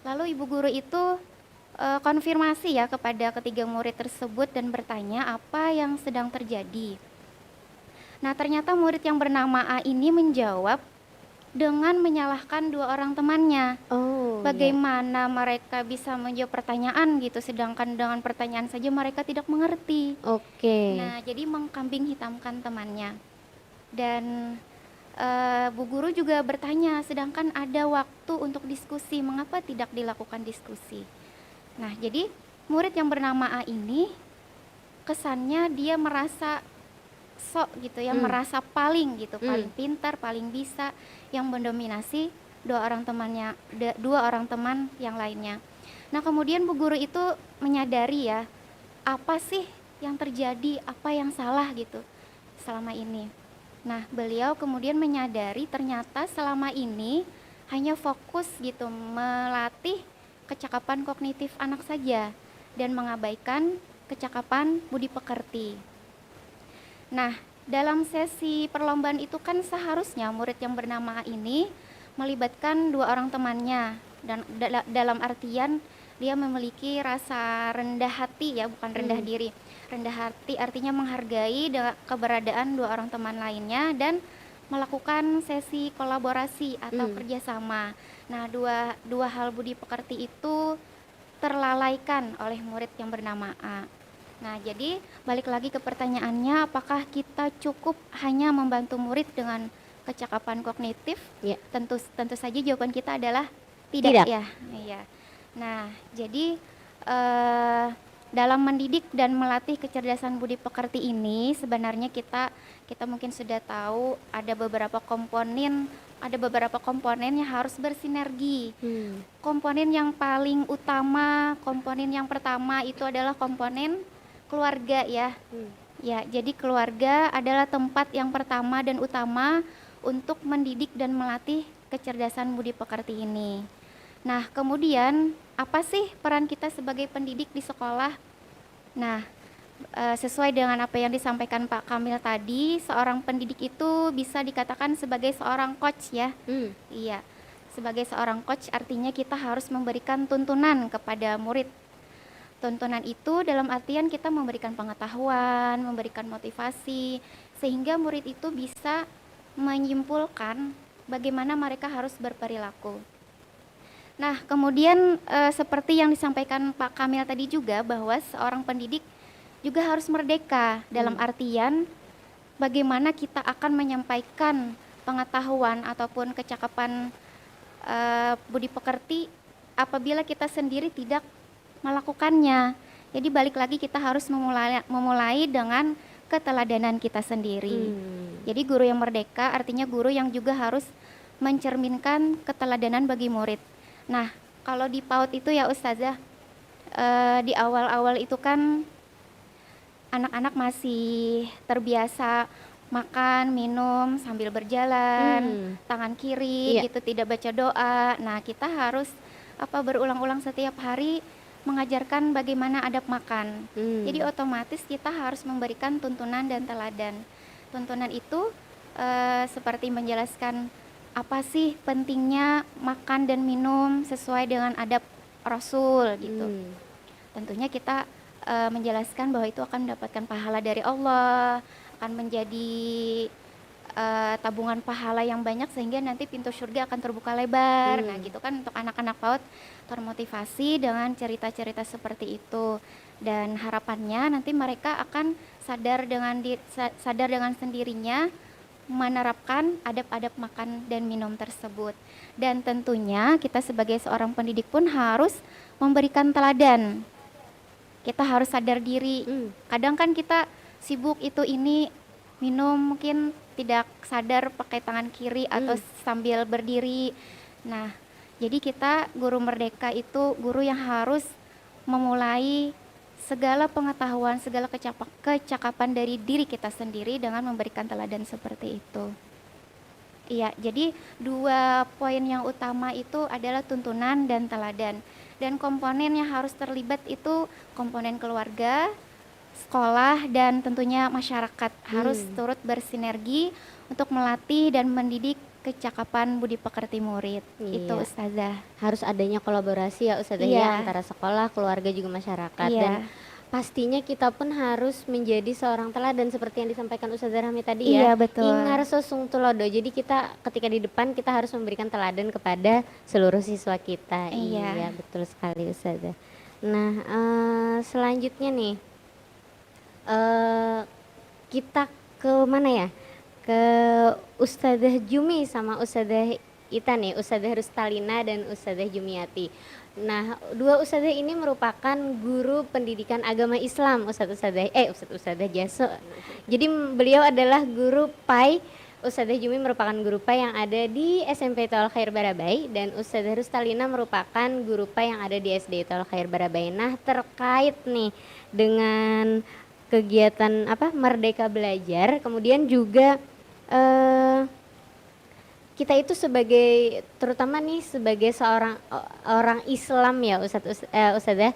Lalu ibu guru itu konfirmasi ya kepada ketiga murid tersebut dan bertanya apa yang sedang terjadi. Nah, ternyata murid yang bernama A ini menjawab dengan menyalahkan 2 orang temannya. Bagaimana mereka bisa menjawab pertanyaan gitu, sedangkan dengan pertanyaan saja mereka tidak mengerti. Nah, jadi mengkambing hitamkan temannya. Dan Bu Guru juga bertanya, sedangkan ada waktu untuk diskusi, mengapa tidak dilakukan diskusi? Nah, jadi murid yang bernama A ini kesannya dia merasa sok gitu ya, merasa paling gitu, paling pintar, paling bisa, yang mendominasi 2 orang temannya, 2 orang teman yang lainnya. Nah, kemudian Bu Guru itu menyadari ya, apa sih yang terjadi, apa yang salah gitu selama ini. Nah, beliau kemudian menyadari ternyata selama ini hanya fokus gitu melatih kecakapan kognitif anak saja dan mengabaikan kecakapan budi pekerti. Nah, dalam sesi perlombaan itu kan seharusnya murid yang bernama A ini melibatkan 2 orang temannya dan dalam artian dia memiliki rasa rendah hati ya, bukan rendah diri. Rendah hati artinya menghargai keberadaan 2 orang teman lainnya dan melakukan sesi kolaborasi atau kerjasama. Nah, dua hal budi pekerti itu terlalaikan oleh murid yang bernama A. Nah, jadi balik lagi ke pertanyaannya, apakah kita cukup hanya membantu murid dengan kecakapan kognitif? Tentu saja jawaban kita adalah tidak. Ya. Iya. Nah, jadi dalam mendidik dan melatih kecerdasan budi pekerti ini sebenarnya kita mungkin sudah tahu ada beberapa komponen yang harus bersinergi. Komponen yang paling utama, komponen yang pertama itu adalah komponen keluarga ya. Ya, jadi keluarga adalah tempat yang pertama dan utama untuk mendidik dan melatih kecerdasan budi pekerti ini. Nah, kemudian apa sih peran kita sebagai pendidik di sekolah? Nah, sesuai dengan apa yang disampaikan Pak Kamil tadi, seorang pendidik itu bisa dikatakan sebagai seorang coach ya. Iya, sebagai seorang coach artinya kita harus memberikan tuntunan kepada murid. Tuntunan itu dalam artian kita memberikan pengetahuan, memberikan motivasi, sehingga murid itu bisa menyimpulkan bagaimana mereka harus berperilaku. Nah, kemudian seperti yang disampaikan Pak Kamil tadi juga bahwa seorang pendidik juga harus merdeka dalam artian bagaimana kita akan menyampaikan pengetahuan ataupun kecakapan budi pekerti apabila kita sendiri tidak melakukannya. Jadi balik lagi kita harus memulai dengan keteladanan kita sendiri. Jadi guru yang merdeka artinya guru yang juga harus mencerminkan keteladanan bagi murid. Nah, kalau di PAUD itu ya Ustazah, di awal-awal itu kan anak-anak masih terbiasa makan, minum sambil berjalan, tangan kiri gitu, tidak baca doa. Nah, kita harus berulang-ulang setiap hari mengajarkan bagaimana adab makan. Jadi otomatis kita harus memberikan tuntunan dan teladan. Tuntunan itu seperti menjelaskan apa sih pentingnya makan dan minum sesuai dengan adab Rasul gitu. Tentunya kita menjelaskan bahwa itu akan mendapatkan pahala dari Allah, akan menjadi tabungan pahala yang banyak sehingga nanti pintu surga akan terbuka lebar. Nah, gitu kan untuk anak-anak PAUD termotivasi dengan cerita-cerita seperti itu. Dan harapannya nanti mereka akan sadar dengan sendirinya menerapkan adab-adab makan dan minum tersebut. Dan tentunya kita sebagai seorang pendidik pun harus memberikan teladan. Kita harus sadar diri. Kadang kan kita sibuk ini minum mungkin tidak sadar pakai tangan kiri atau sambil berdiri. Nah, jadi kita guru merdeka itu guru yang harus memulai segala pengetahuan, segala kecakapan dari diri kita sendiri dengan memberikan teladan seperti itu. Iya, jadi 2 poin yang utama itu adalah tuntunan dan teladan. Dan komponen yang harus terlibat itu komponen keluarga, sekolah, dan tentunya masyarakat harus turut bersinergi untuk melatih dan mendidik kecakapan budi pekerti murid. Itu Iya. Ustazah. Harus adanya kolaborasi ya Ustazah Iya. ya, antara sekolah, keluarga juga masyarakat. Iya. Dan pastinya kita pun harus menjadi seorang teladan seperti yang disampaikan Ustazah Rahmi tadi ya. Iya, betul. Ingarso sung tulodo. Jadi kita ketika di depan kita harus memberikan teladan kepada seluruh siswa kita. Iya. Iya, betul sekali Ustazah. Nah, selanjutnya nih kita ke mana ya? Ke Ustazah Jumi sama Ustazah Ita nih, Ustazah Rustalina dan Ustazah Jumiati. Nah, 2 ustazah ini merupakan guru pendidikan agama Islam, Ustazah Jaso. Jadi beliau adalah guru PAI. Ustazah Jumi merupakan guru PAI yang ada di SMP Tol Khair Barabai, dan Ustazah Rustalina merupakan guru PAI yang ada di SD Tol Khair Barabai. Nah, terkait nih dengan kegiatan Merdeka Belajar, kemudian juga kita itu sebagai, terutama nih sebagai seorang orang Islam ya Ustazah,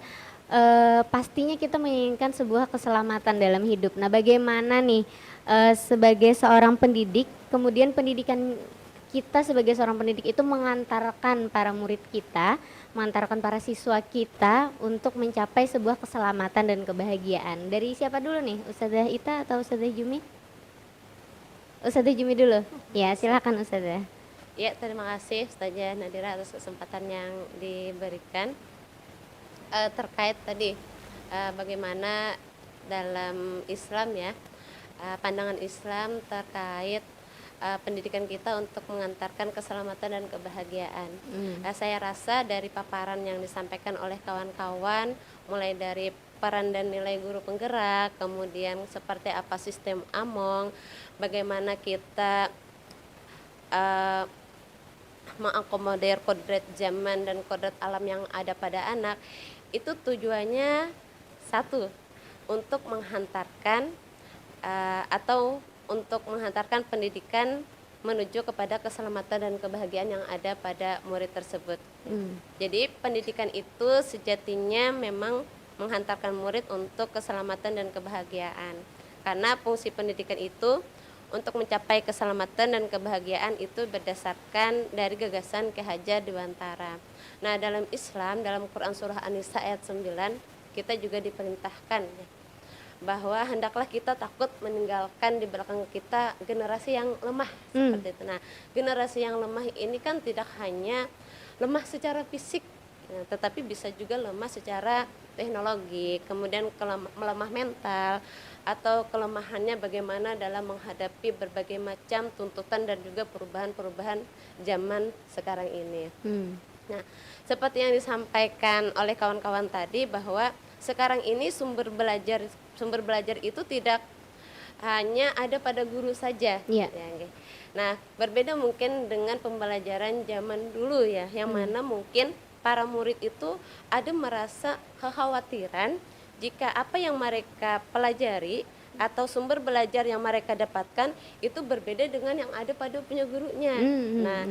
pastinya kita menginginkan sebuah keselamatan dalam hidup. Nah, bagaimana nih sebagai seorang pendidik, kemudian pendidikan kita sebagai seorang pendidik itu mengantarkan para murid kita, mengantarkan para siswa kita untuk mencapai sebuah keselamatan dan kebahagiaan. Dari siapa dulu nih, Ustazah Ita atau Ustazah Jumi? Ustazah Jumi dulu. Ya, silakan Ustazah. Ya, terima kasih Ustazah Nadira atas kesempatan yang diberikan. Terkait tadi bagaimana dalam Islam ya, pandangan Islam terkait pendidikan kita untuk mengantarkan keselamatan dan kebahagiaan. Saya rasa dari paparan yang disampaikan oleh kawan-kawan, mulai dari peran dan nilai guru penggerak, kemudian seperti apa sistem AMONG, bagaimana kita mengakomodir kodrat zaman dan kodrat alam yang ada pada anak, itu tujuannya satu, untuk menghantarkan atau untuk menghantarkan pendidikan menuju kepada keselamatan dan kebahagiaan yang ada pada murid tersebut. Jadi pendidikan itu sejatinya memang menghantarkan murid untuk keselamatan dan kebahagiaan. Karena fungsi pendidikan itu untuk mencapai keselamatan dan kebahagiaan itu berdasarkan dari gagasan Ki Hajar Dewantara. Nah, dalam Islam, dalam Quran Surah An-Nisa ayat 9, kita juga diperintahkan bahwa hendaklah kita takut meninggalkan di belakang kita generasi yang lemah, seperti itu. Nah, generasi yang lemah ini kan tidak hanya lemah secara fisik, tetapi bisa juga lemah secara teknologi, kemudian melemah mental, atau kelemahannya bagaimana dalam menghadapi berbagai macam tuntutan dan juga perubahan-perubahan zaman sekarang ini. Nah, seperti yang disampaikan oleh kawan-kawan tadi, bahwa sekarang ini sumber belajar itu tidak hanya ada pada guru saja. Iya. Nah, berbeda mungkin dengan pembelajaran zaman dulu ya, yang mana mungkin para murid itu ada merasa kekhawatiran jika apa yang mereka pelajari atau sumber belajar yang mereka dapatkan itu berbeda dengan yang ada pada punya gurunya. Nah,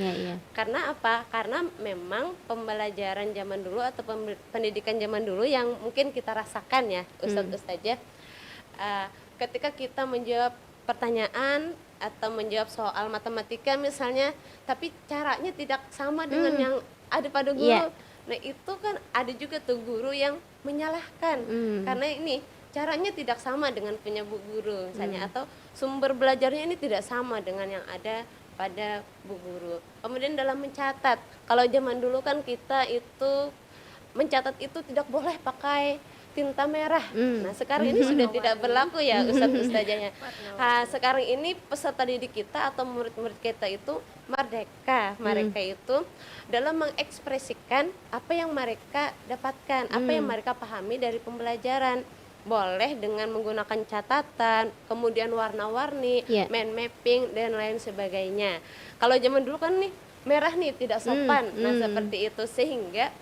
karena apa? Karena memang pembelajaran zaman dulu atau pendidikan zaman dulu yang mungkin kita rasakan ya, Ustazah, ketika kita menjawab pertanyaan atau menjawab soal matematika misalnya, tapi caranya tidak sama dengan yang ada pada guru. Nah, itu kan ada juga tuh guru yang menyalahkan karena ini caranya tidak sama dengan punya bu guru misalnya, atau sumber belajarnya ini tidak sama dengan yang ada pada bu guru. Kemudian dalam mencatat, kalau zaman dulu kan kita itu mencatat itu tidak boleh pakai tinta merah. Nah, sekarang ini sudah tidak berlaku ya Ustazahnya. Sekarang ini peserta didik kita atau murid-murid kita itu merdeka. Mereka itu dalam mengekspresikan apa yang mereka dapatkan, apa yang mereka pahami dari pembelajaran. Boleh dengan menggunakan catatan, kemudian warna-warni, mind mapping dan lain sebagainya. Kalau zaman dulu kan nih merah nih tidak sopan. Nah, seperti itu, sehingga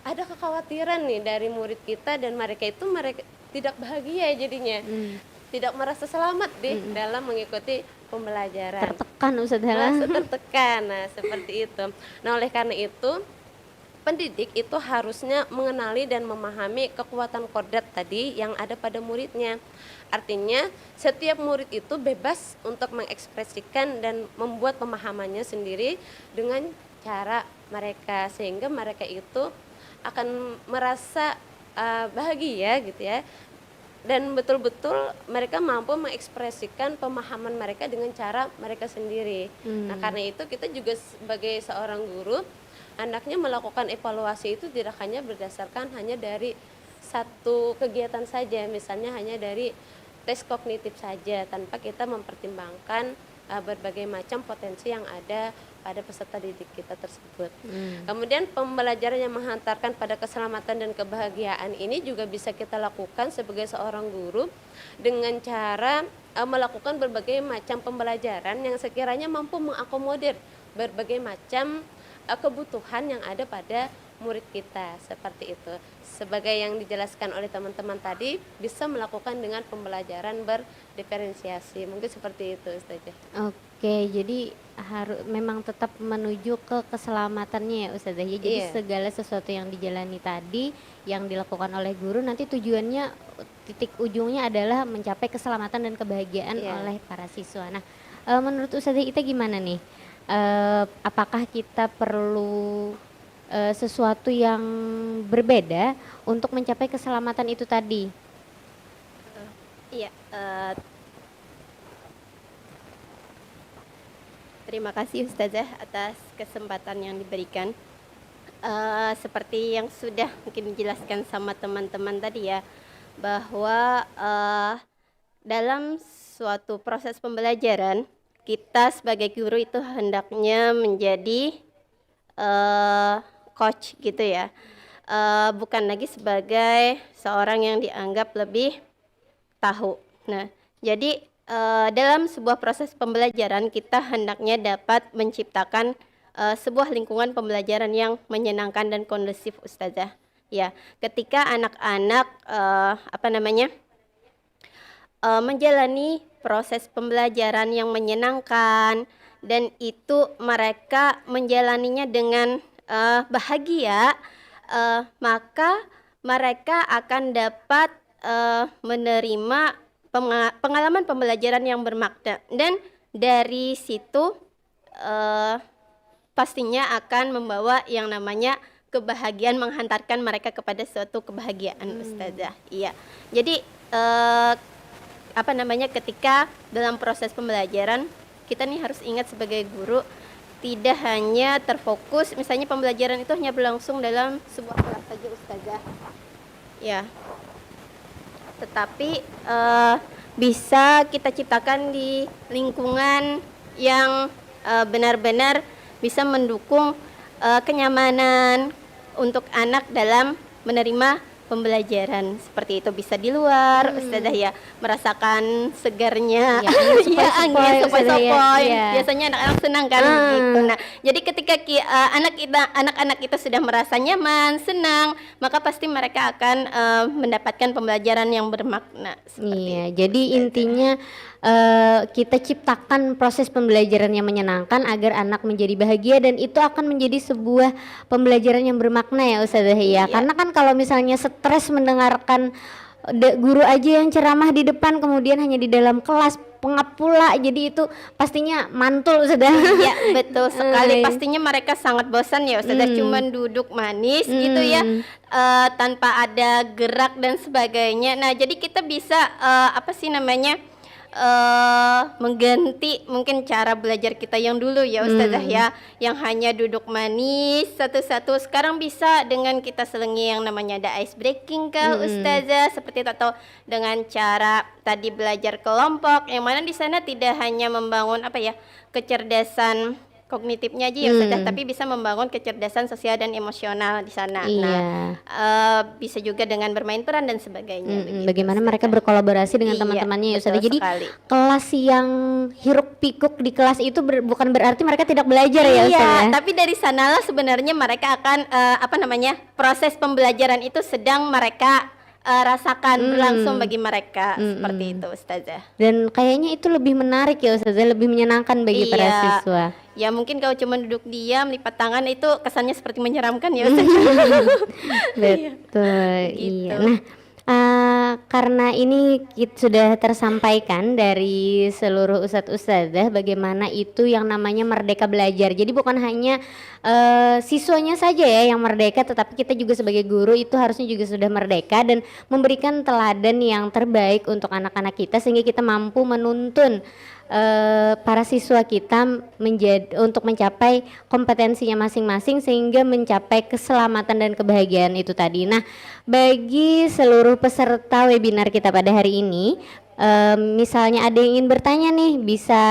ada kekhawatiran nih dari murid kita dan mereka tidak bahagia jadinya, tidak merasa selamat dalam mengikuti pembelajaran. Tertekan Ustazah. Merasa tertekan, nah seperti itu. Nah oleh karena itu pendidik itu harusnya mengenali dan memahami kekuatan kodrat tadi yang ada pada muridnya. Artinya setiap murid itu bebas untuk mengekspresikan dan membuat pemahamannya sendiri dengan cara mereka, sehingga mereka itu akan merasa bahagia gitu ya, dan betul-betul mereka mampu mengekspresikan pemahaman mereka dengan cara mereka sendiri. Nah karena itu kita juga sebagai seorang guru hendaknya melakukan evaluasi itu tidak hanya berdasarkan hanya dari satu kegiatan saja, misalnya hanya dari tes kognitif saja, tanpa kita mempertimbangkan berbagai macam potensi yang ada pada peserta didik kita tersebut. Kemudian pembelajaran yang menghantarkan pada keselamatan dan kebahagiaan ini juga bisa kita lakukan sebagai seorang guru dengan cara melakukan berbagai macam pembelajaran yang sekiranya mampu mengakomodir berbagai macam kebutuhan yang ada pada murid kita, seperti itu. Sebagai yang dijelaskan oleh teman-teman tadi, bisa melakukan dengan pembelajaran berdiferensiasi. Mungkin seperti itu, Ustazah. Oke, jadi memang tetap menuju ke keselamatannya ya Ustazah. Ya, jadi segala sesuatu yang dijalani tadi, yang dilakukan oleh guru, nanti tujuannya, titik ujungnya adalah mencapai keselamatan dan kebahagiaan oleh para siswa. Nah, menurut Ustazah Ita gimana nih? Apakah kita perlu sesuatu yang berbeda untuk mencapai keselamatan itu tadi? Iya, terima kasih Ustazah atas kesempatan yang diberikan. Seperti yang sudah mungkin dijelaskan sama teman-teman tadi ya, bahwa dalam suatu proses pembelajaran, kita sebagai guru itu hendaknya menjadi coach gitu ya, bukan lagi sebagai seorang yang dianggap lebih tahu. Nah, jadi dalam sebuah proses pembelajaran kita hendaknya dapat menciptakan sebuah lingkungan pembelajaran yang menyenangkan dan kondusif, Ustazah. Ya, ketika anak-anak menjalani proses pembelajaran yang menyenangkan dan itu mereka menjalaninya dengan bahagia, maka mereka akan dapat menerima pengalaman pembelajaran yang bermakna, dan dari situ pastinya akan membawa yang namanya kebahagiaan, menghantarkan mereka kepada suatu kebahagiaan, Ustazah. Iya. Jadi ketika dalam proses pembelajaran kita nih harus ingat sebagai guru, tidak hanya terfokus, misalnya pembelajaran itu hanya berlangsung dalam sebuah kelas saja, Ustazah. Ya. Tetapi bisa kita ciptakan di lingkungan yang benar-benar bisa mendukung kenyamanan untuk anak dalam menerima pembelajaran. Seperti itu bisa di luar, Ustazah ya, merasakan segarnya angin sepoi-sepoi. Biasanya anak-anak senang kan gitu. Nah, jadi ketika anak-anak kita sudah merasa nyaman, senang, maka pasti mereka akan mendapatkan pembelajaran yang bermakna. Jadi intinya kita ciptakan proses pembelajaran yang menyenangkan agar anak menjadi bahagia, dan itu akan menjadi sebuah pembelajaran yang bermakna ya Ustazah ya. Karena kan kalau misalnya stres mendengarkan guru aja yang ceramah di depan, kemudian hanya di dalam kelas pengap pula, jadi itu pastinya mantul Ustazah. Iya betul sekali, pastinya mereka sangat bosan ya Ustazah, cuman duduk manis gitu ya, tanpa ada gerak dan sebagainya. Nah jadi kita bisa mengganti mungkin cara belajar kita yang dulu ya Ustazah ya, yang hanya duduk manis satu-satu, sekarang bisa dengan kita selengi yang namanya ada ice breaking Ustazah, seperti itu, atau dengan cara tadi belajar kelompok, yang mana di sana tidak hanya membangun kecerdasan kognitifnya aja ya Ustazah, tapi bisa membangun kecerdasan sosial dan emosional di sana. Iya. Nah, bisa juga dengan bermain peran dan sebagainya. begitu, Bagaimana Ustazah. mereka berkolaborasi dengan Iya, teman-temannya ya Ustazah. betul Jadi sekali. kelas yang hiruk pikuk di kelas itu bukan berarti mereka tidak belajar ya Iya, Ustazah. tapi dari sanalah sebenarnya mereka akan proses pembelajaran itu sedang mereka rasakan berlangsung bagi mereka seperti itu Ustazah. Dan kayaknya itu lebih menarik ya Ustazah, lebih menyenangkan bagi para Iya. siswa. Ya mungkin kalau cuma duduk diam lipat tangan itu kesannya seperti menyeramkan ya Ustazah. Betul, Gitu. iya. Nah, karena ini sudah tersampaikan dari seluruh ustadz-ustadzah bagaimana itu yang namanya merdeka belajar. Jadi bukan hanya siswanya saja ya yang merdeka, tetapi kita juga sebagai guru itu harusnya juga sudah merdeka dan memberikan teladan yang terbaik untuk anak-anak kita sehingga kita mampu menuntun para siswa kita untuk mencapai kompetensinya masing-masing sehingga mencapai keselamatan dan kebahagiaan itu tadi. Nah, bagi seluruh peserta webinar kita pada hari ini, misalnya ada yang ingin bertanya nih, bisa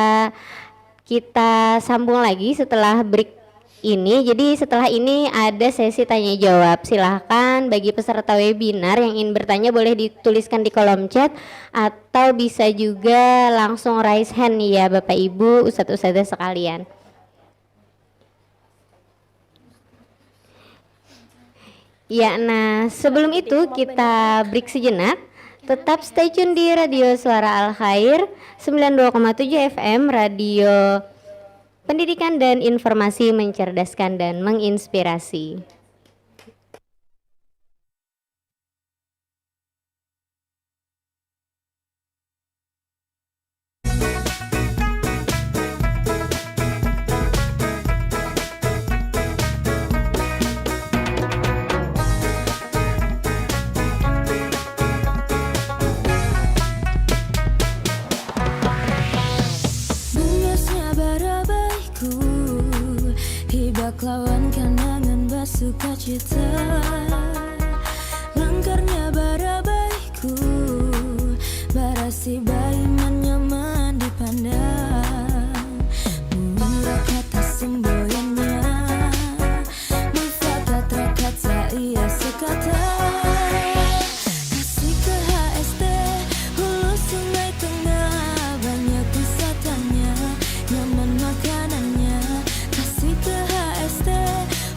kita sambung lagi setelah break ini. Jadi setelah ini ada sesi tanya jawab. Silahkan bagi peserta webinar yang ingin bertanya boleh dituliskan di kolom chat atau bisa juga langsung raise hand ya Bapak Ibu ustadz-ustadzah sekalian. Ya, nah sebelum itu kita break sejenak. Tetap stay tune di Radio Suara Al Khair 92,7 FM, radio pendidikan dan informasi, mencerdaskan dan menginspirasi. Luasnya barabaiku, hibak lawan kenangan basuka cita. Langkarnya barabaiku, barasi bayi nyaman dipandang. Murah kata semboyannya, mufakat kata ia sekata. Kasih ke HSD, hulu sungai tengah, banyak wisatanya, nyaman makanannya. Kasih ke HSD,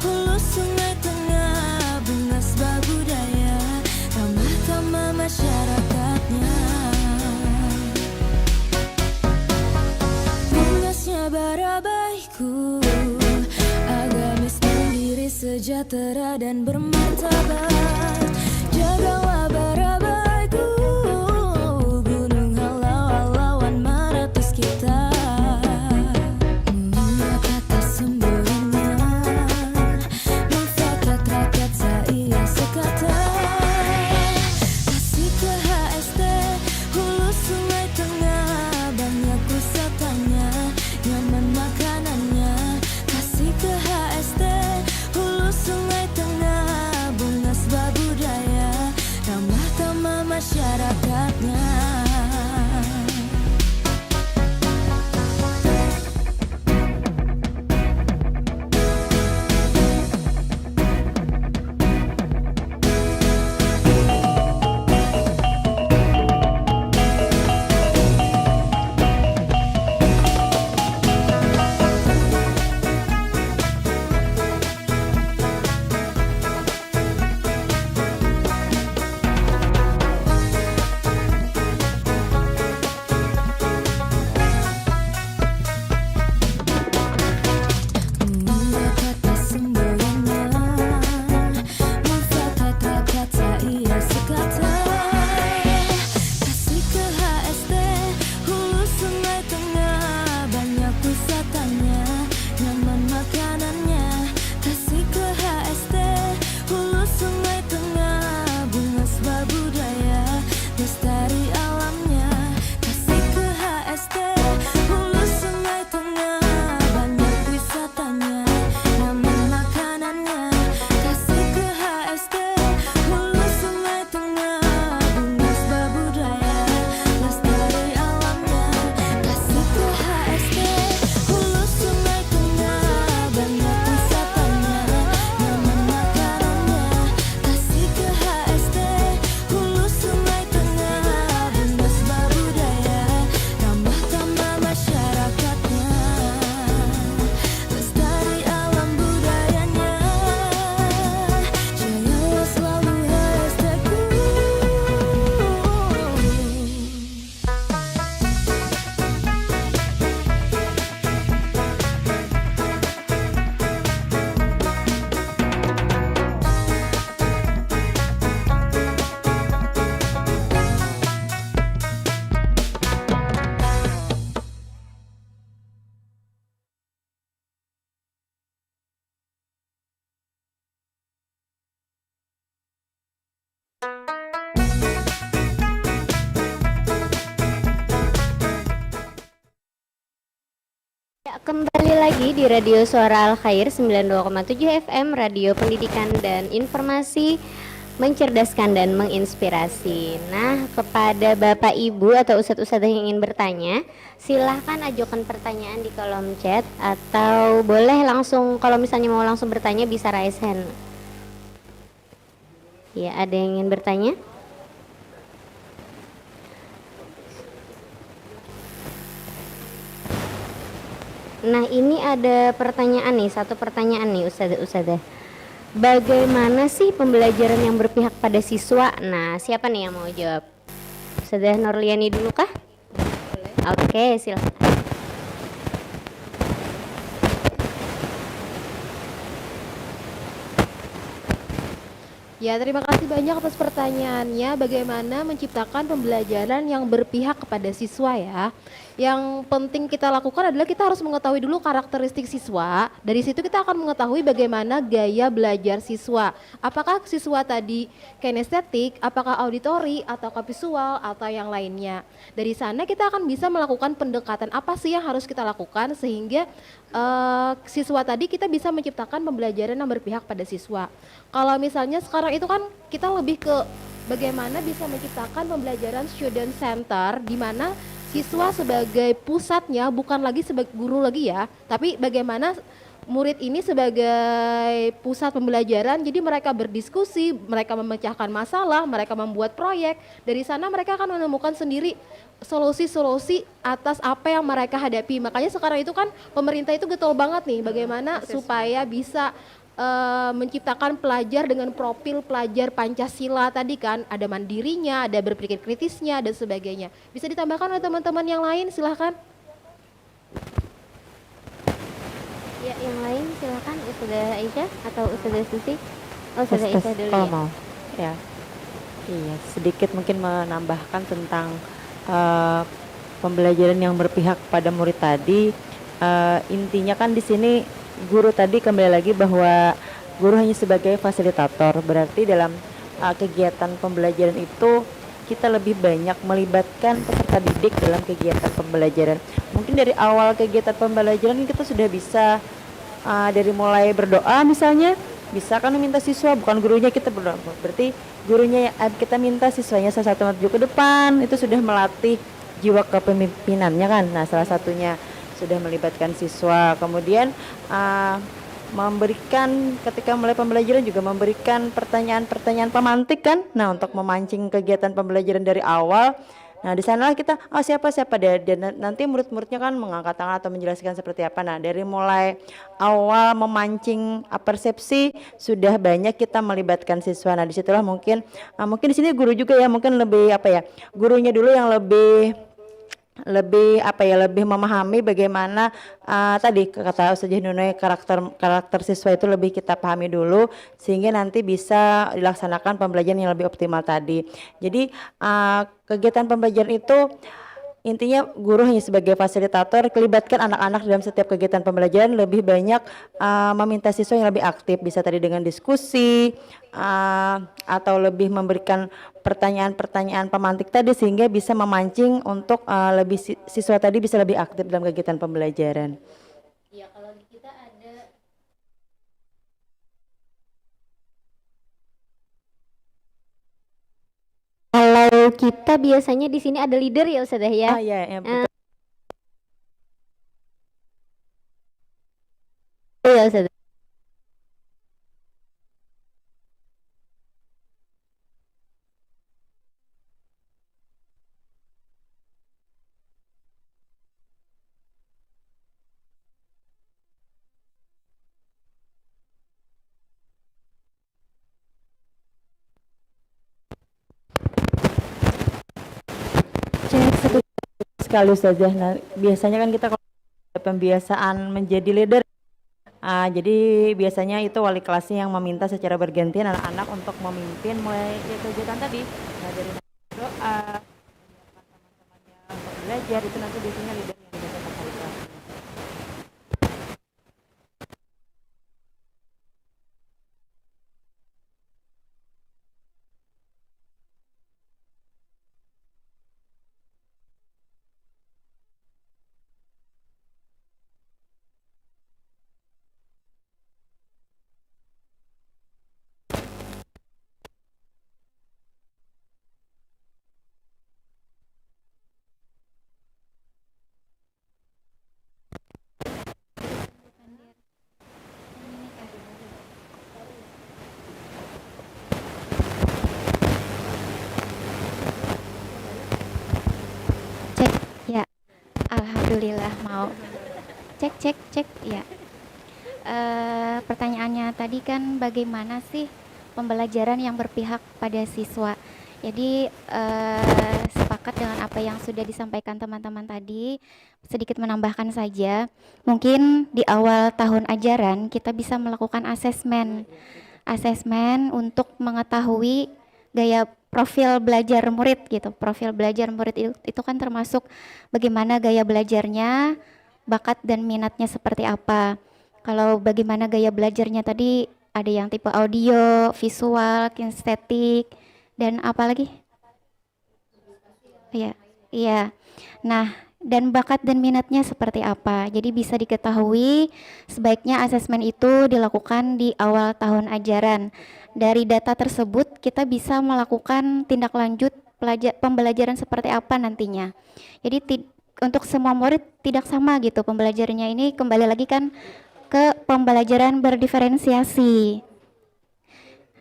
hulu sungai tengah, bunga sebab budaya, ramah tamah masyarakatnya. Luasnya barabaiku, agamis mandiri, sejahtera dan bermartabat. Jagalah barabaiku, gunung halau-halauan meratus kita. Murah kata semboyannya, mufakat rakyat saya sekata. Kasih ke HSD, hulu sungai tengah, banyak wisatanya, nyaman makanannya. Kasih ke HSD, hulu sungai tengah, Ya, kembali lagi di Radio Suara Al Khair 92,7 FM, Radio Pendidikan dan Informasi, mencerdaskan dan menginspirasi. Nah, kepada Bapak Ibu atau Ustadz-Ustadzah yang ingin bertanya, silahkan ajukan pertanyaan di kolom chat, atau boleh langsung, kalau misalnya mau langsung bertanya bisa raise hand. Ya, ada yang ingin bertanya? Nah, ini ada pertanyaan nih, satu pertanyaan nih Ustadzah. Bagaimana sih pembelajaran yang berpihak pada siswa? Nah, siapa nih yang mau jawab? Ustadzah Nurliani dulu kah? Oke, silakan. Ya, terima kasih banyak atas pertanyaannya. Bagaimana menciptakan pembelajaran yang berpihak kepada siswa ya? Yang penting kita lakukan adalah kita harus mengetahui dulu karakteristik siswa. Dari situ kita akan mengetahui bagaimana gaya belajar siswa. Apakah siswa tadi kinestetik, apakah auditori, atau visual, atau yang lainnya. Dari sana kita akan bisa melakukan pendekatan apa sih yang harus kita lakukan sehingga siswa tadi kita bisa menciptakan pembelajaran yang berpihak pada siswa. Kalau misalnya sekarang itu kan kita lebih ke bagaimana bisa menciptakan pembelajaran student center, di mana siswa sebagai pusatnya, bukan lagi sebagai guru lagi ya, tapi bagaimana murid ini sebagai pusat pembelajaran. Jadi mereka berdiskusi, mereka memecahkan masalah, mereka membuat proyek. Dari sana mereka akan menemukan sendiri solusi-solusi atas apa yang mereka hadapi. Makanya sekarang itu kan pemerintah itu getol banget nih bagaimana supaya bisa menciptakan pelajar dengan profil pelajar Pancasila tadi kan, ada mandirinya, ada berpikir kritisnya dan sebagainya. Bisa ditambahkan oleh teman-teman yang lain, silahkan. Ya, yang lain silakan, Ustadzah Aisyah atau Ustadzah Susi. Oh, Ustadzah Aisyah dulu kalau ya. mau. Ya. Iya, sedikit mungkin menambahkan tentang pembelajaran yang berpihak pada murid tadi. Intinya kan di sini guru tadi kembali lagi bahwa guru hanya sebagai fasilitator. Berarti dalam kegiatan pembelajaran itu kita lebih banyak melibatkan peserta didik dalam kegiatan pembelajaran. Mungkin dari awal kegiatan pembelajaran kita sudah bisa dari mulai berdoa misalnya, bisa kan meminta siswa, bukan gurunya kita berdoa. Berarti gurunya kita minta siswanya salah satu maju ke depan, itu sudah melatih jiwa kepemimpinannya kan. Nah, salah satunya sudah melibatkan siswa. Kemudian memberikan ketika mulai pembelajaran juga memberikan pertanyaan-pertanyaan pemantik kan. Nah, untuk memancing kegiatan pembelajaran dari awal. Nah, di sanalah kita siapa dan nanti murid-muridnya kan mengangkat tangan atau menjelaskan seperti apa. Nah, dari mulai awal memancing persepsi sudah banyak kita melibatkan siswa. Nah, disitulah mungkin di sini guru juga ya, mungkin lebih gurunya dulu yang lebih memahami bagaimana tadi kata Ustazah Nunay, karakter siswa itu lebih kita pahami dulu sehingga nanti bisa dilaksanakan pembelajaran yang lebih optimal tadi. Jadi kegiatan pembelajaran itu intinya guru hanya sebagai fasilitator, kelibatkan anak-anak dalam setiap kegiatan pembelajaran, lebih banyak meminta siswa yang lebih aktif, bisa tadi dengan diskusi atau lebih memberikan pertanyaan-pertanyaan pemantik tadi sehingga bisa memancing untuk siswa tadi bisa lebih aktif dalam kegiatan pembelajaran. Ya, kalau kita ada kita biasanya di sini ada leader ya Ustazah ya. Ya, betul. Iya Ustazah. Sekali Ustazah. Nah, biasanya kan kita kalau pembiasaan menjadi leader, jadi biasanya itu wali kelasnya yang meminta secara bergantian anak-anak untuk memimpin mulai kegiatan tadi. Nah, dari doa, teman-temannya untuk belajar, itu nanti biasanya leader yang diminta wali kelas. Alhamdulillah mau. Cek cek cek ya. Pertanyaannya tadi kan bagaimana sih pembelajaran yang berpihak pada siswa. Jadi sepakat dengan apa yang sudah disampaikan teman-teman tadi, sedikit menambahkan saja. Mungkin di awal tahun ajaran kita bisa melakukan asesmen untuk mengetahui gaya profil belajar murid gitu. Profil belajar murid itu kan termasuk bagaimana gaya belajarnya, bakat dan minatnya seperti apa. Kalau bagaimana gaya belajarnya tadi ada yang tipe audio, visual, kinestetik, dan apa lagi? Iya, iya. Nah, dan bakat dan minatnya seperti apa. Jadi bisa diketahui sebaiknya asesmen itu dilakukan di awal tahun ajaran. Dari data tersebut kita bisa melakukan tindak lanjut pembelajaran seperti apa nantinya. Jadi untuk semua murid tidak sama gitu pembelajarannya, ini kembali lagi kan ke pembelajaran berdiferensiasi.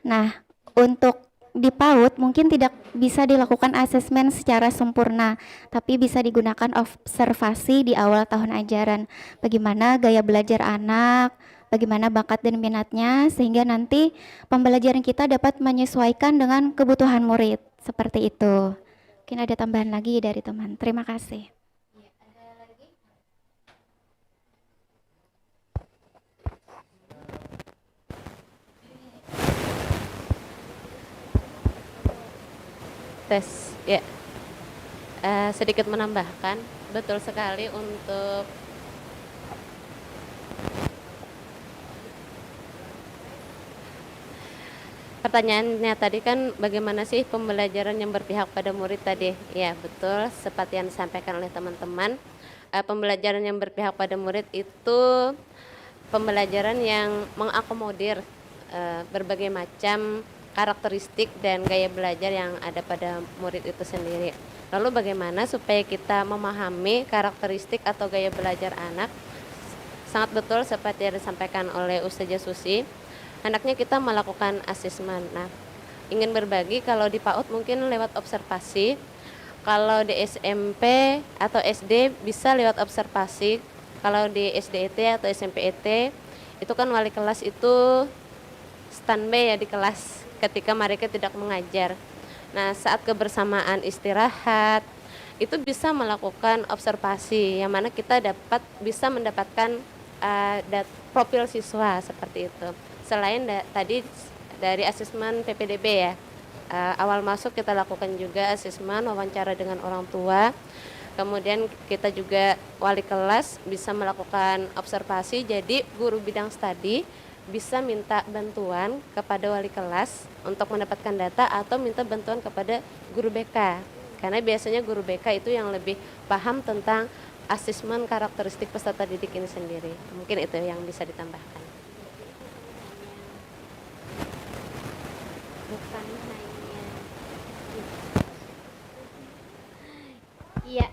Nah, untuk di PAUD mungkin tidak bisa dilakukan asesmen secara sempurna, tapi bisa digunakan observasi di awal tahun ajaran. Bagaimana gaya belajar anak, bagaimana bakat dan minatnya, sehingga nanti pembelajaran kita dapat menyesuaikan dengan kebutuhan murid. Seperti itu. Mungkin ada tambahan lagi dari teman. Terima kasih. Tes ya. Sedikit menambahkan, betul sekali untuk pertanyaannya tadi kan bagaimana sih pembelajaran yang berpihak pada murid tadi. Ya betul, seperti yang disampaikan oleh teman-teman, pembelajaran yang berpihak pada murid itu pembelajaran yang mengakomodir berbagai macam karakteristik dan gaya belajar yang ada pada murid itu sendiri. Lalu bagaimana supaya kita memahami karakteristik atau gaya belajar anak? Sangat betul seperti yang disampaikan oleh Ustazah Susi, hendaknya kita melakukan asesmen. Nah, ingin berbagi kalau di PAUD mungkin lewat observasi, kalau di SMP atau SD bisa lewat observasi, kalau di SDET atau SMPET itu kan wali kelas itu standby ya di kelas ketika mereka tidak mengajar. Nah, saat kebersamaan istirahat itu bisa melakukan observasi yang mana kita bisa mendapatkan profil siswa seperti itu. Selain tadi dari asesmen PPDB ya, awal masuk kita lakukan juga asesmen wawancara dengan orang tua. Kemudian kita juga wali kelas bisa melakukan observasi, jadi guru bidang studi bisa minta bantuan kepada wali kelas untuk mendapatkan data atau minta bantuan kepada guru BK. Karena biasanya guru BK itu yang lebih paham tentang asesmen karakteristik peserta didik ini sendiri. Mungkin itu yang bisa ditambahkan. Bukan hanya iya.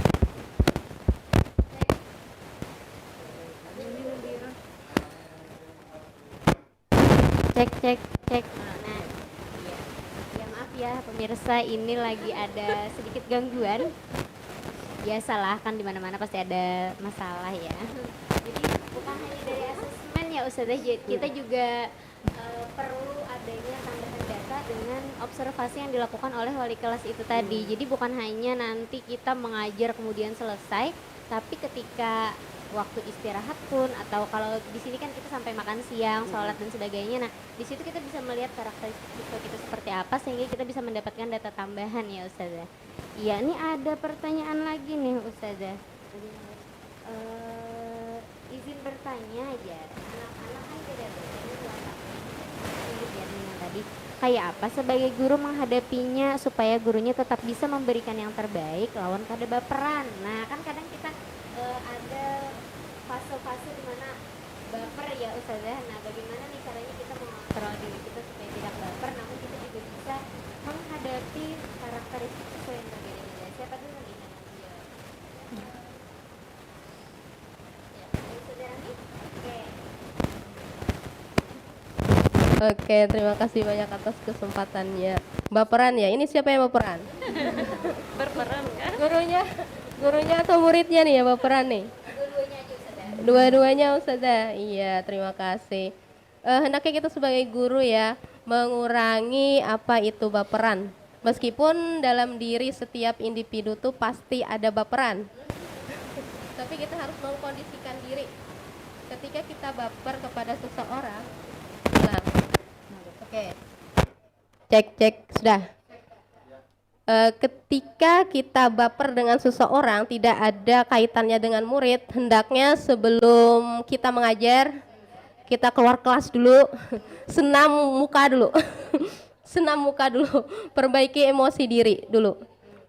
Cek. Nah, iya. Ya maaf ya pemirsa, ini lagi ada sedikit gangguan. Biasalah kan di mana-mana pasti ada masalah ya. Jadi bukan hanya dari asesmen ya Ustazah, kita juga perlu adanya tambahan data dengan observasi yang dilakukan oleh wali kelas itu tadi. Jadi bukan hanya nanti kita mengajar kemudian selesai, tapi ketika waktu istirahat pun, atau kalau di sini kan kita sampai makan siang, sholat dan sebagainya. Nah, di situ kita bisa melihat karakteristik siswa kita seperti apa sehingga kita bisa mendapatkan data tambahan ya Ustazah. Iya, ini ada pertanyaan lagi nih Ustazah. Izin bertanya aja, anak-anak kan tidak bertanya tadi. Kayak apa sebagai guru menghadapinya supaya gurunya tetap bisa memberikan yang terbaik lawan pada baperan. Nah, kan kadang kita ada fase-fase di mana baper ya Ustazah. Nah, bagaimana nih caranya kita mengontrol diri kita supaya tidak baper, namun kita juga bisa menghadapi karakteristik siswa yang berbeda-beda. Siapa dulu nih yang menjawab? Ya, Ustazah Rani? Oke, terima kasih banyak atas kesempatannya. Baperan ya, ini siapa yang baperan? Berperan kan? Gurunya? Gurunya atau muridnya nih ya baperan nih? Dua-duanya Ustazah. Iya, terima kasih. Hendaknya kita sebagai guru ya mengurangi apa itu baperan. Meskipun dalam diri setiap individu tuh pasti ada baperan. Tapi kita harus mengkondisikan diri. Ketika kita baper kepada seseorang, nah, oke. Cek, sudah. Ketika kita baper dengan seseorang tidak ada kaitannya dengan murid, hendaknya sebelum kita mengajar kita keluar kelas dulu, senam muka dulu, senam muka dulu, perbaiki emosi diri dulu.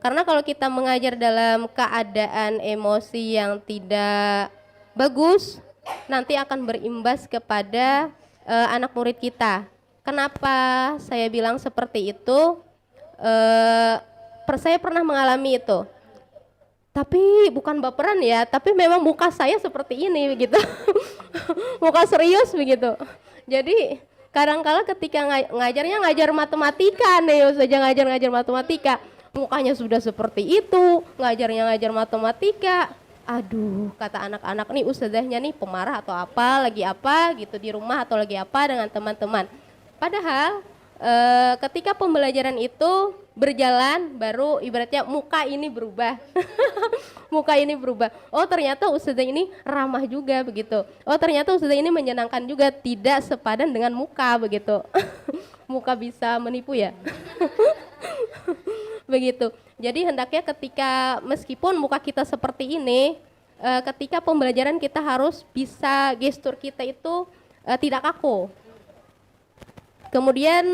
Karena kalau kita mengajar dalam keadaan emosi yang tidak bagus, nanti akan berimbas kepada anak murid kita. Kenapa saya bilang seperti itu? Saya pernah mengalami itu, tapi bukan baperan ya, tapi memang muka saya seperti ini begitu. Muka serius begitu. Jadi kadang-kala ketika ngajar matematika nih, saja ngajar matematika, mukanya sudah seperti itu, ngajar matematika. Aduh, kata anak-anak nih, ustazahnya nih pemarah atau apa gitu di rumah atau lagi apa dengan teman-teman. Padahal ketika pembelajaran itu berjalan, baru ibaratnya muka ini berubah. Muka ini berubah. Oh, ternyata ustazah ini ramah juga begitu. Oh, ternyata ustazah ini menyenangkan juga, tidak sepadan dengan muka begitu. Muka bisa menipu ya. Begitu. Jadi hendaknya ketika meskipun muka kita seperti ini, ketika pembelajaran kita harus bisa gestur kita itu tidak kaku. Kemudian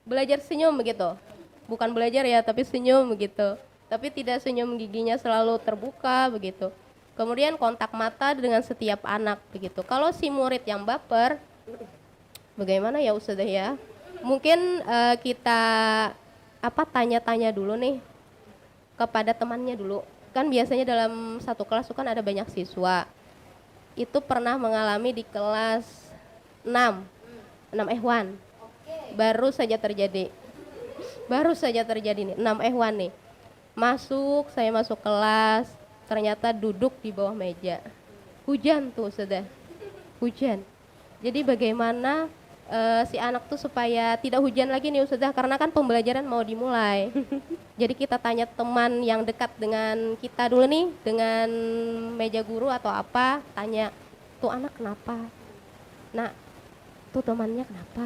belajar senyum begitu. Bukan belajar ya, tapi senyum begitu. Tapi tidak senyum giginya selalu terbuka begitu. Kemudian kontak mata dengan setiap anak begitu. Kalau si murid yang baper, bagaimana ya Ustazah ya? Mungkin kita tanya-tanya dulu nih kepada temannya dulu. Kan biasanya dalam satu kelas kan ada banyak siswa. Itu pernah mengalami di kelas 6 Ehwan. Baru saja terjadi nih 6 Ehwan nih. Saya masuk kelas, ternyata duduk di bawah meja. Hujan tuh sudah. Hujan. Jadi bagaimana si anak tuh supaya tidak hujan lagi nih Ustazah, karena kan pembelajaran mau dimulai. Jadi kita tanya teman yang dekat dengan kita dulu nih, dengan meja guru atau apa, tanya, tuh anak kenapa? Nah, tuh temannya kenapa?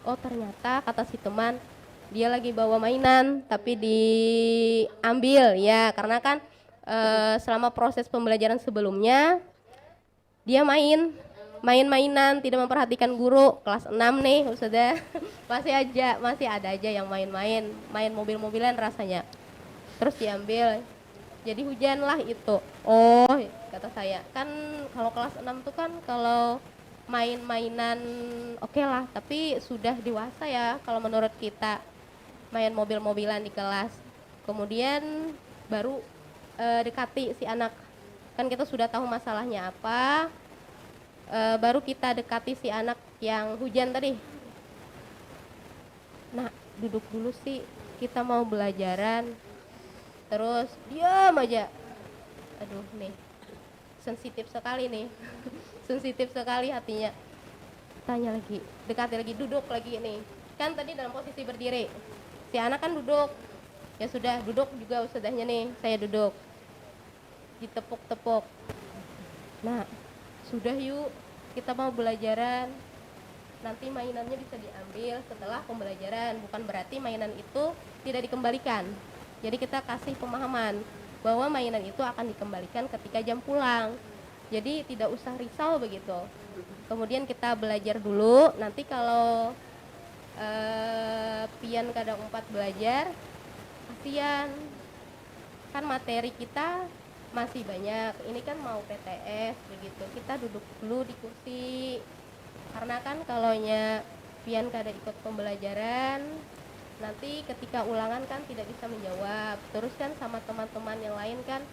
Oh, ternyata kata si teman, dia lagi bawa mainan tapi diambil ya, karena kan selama proses pembelajaran sebelumnya dia mainan, tidak memperhatikan guru. Kelas 6 nih Ustazah. masih ada aja yang main mobil-mobilan rasanya, terus diambil, jadi hujan lah itu. Oh, kata saya, kan kalau kelas 6 tuh kan kalau main-mainan oke lah, tapi sudah dewasa ya kalau menurut kita main mobil-mobilan di kelas. Kemudian baru dekati si anak, kan kita sudah tahu masalahnya apa, baru kita dekati si anak yang hujan tadi. Nah, duduk dulu sih, kita mau belajaran, terus diam aja. Aduh nih, sensitif sekali nih. Sensitif sekali hatinya. Tanya lagi, dekati lagi, duduk lagi nih. Kan tadi dalam posisi berdiri, si anak kan duduk. Ya sudah, duduk juga ustazahnya nih, saya duduk. Ditepuk-tepuk. Nah, sudah yuk, kita mau belajaran. Nanti mainannya bisa diambil setelah pembelajaran. Bukan berarti mainan itu tidak dikembalikan. Jadi kita kasih pemahaman bahwa mainan itu akan dikembalikan ketika jam pulang. Jadi tidak usah risau begitu. Kemudian kita belajar dulu. Nanti kalau pian kadang 4 belajar, kasihan. Kan materi kita masih banyak. Ini kan mau PTS begitu. Kita duduk dulu di kursi. Karena kan kalaunya pian kada ikut pembelajaran, nanti ketika ulangan kan tidak bisa menjawab. Terus kan sama teman-teman yang lain kan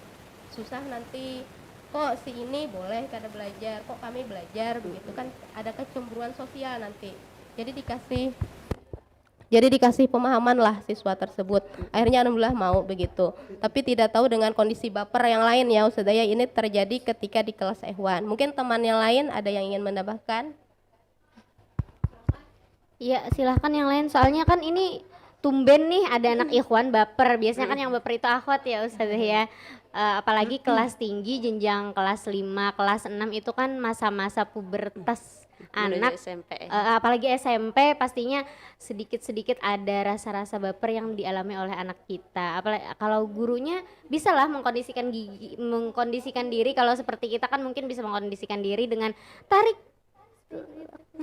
susah nanti. Kok si ini boleh kada belajar, kok kami belajar begitu kan, ada kecemburuan sosial nanti. Jadi Jadi dikasih pemahaman lah siswa tersebut. Akhirnya alhamdulillah mau begitu. Tapi tidak tahu dengan kondisi baper yang lain ya Ustazah ya, ini terjadi ketika di kelas Ikhwan. Mungkin teman yang lain ada yang ingin menambahkan? Ya silahkan yang lain, soalnya kan ini tumben nih ada anak Ikhwan baper. Biasanya kan yang baper itu akhwat ya Ustazah ya. Apalagi kelas tinggi, jenjang kelas 5, kelas 6 itu kan masa-masa pubertas anak. SMP. Apalagi SMP pastinya sedikit-sedikit ada rasa-rasa baper yang dialami oleh anak kita. Apalagi kalau gurunya bisalah mengkondisikan diri. Kalau seperti kita kan mungkin bisa mengkondisikan diri dengan tarik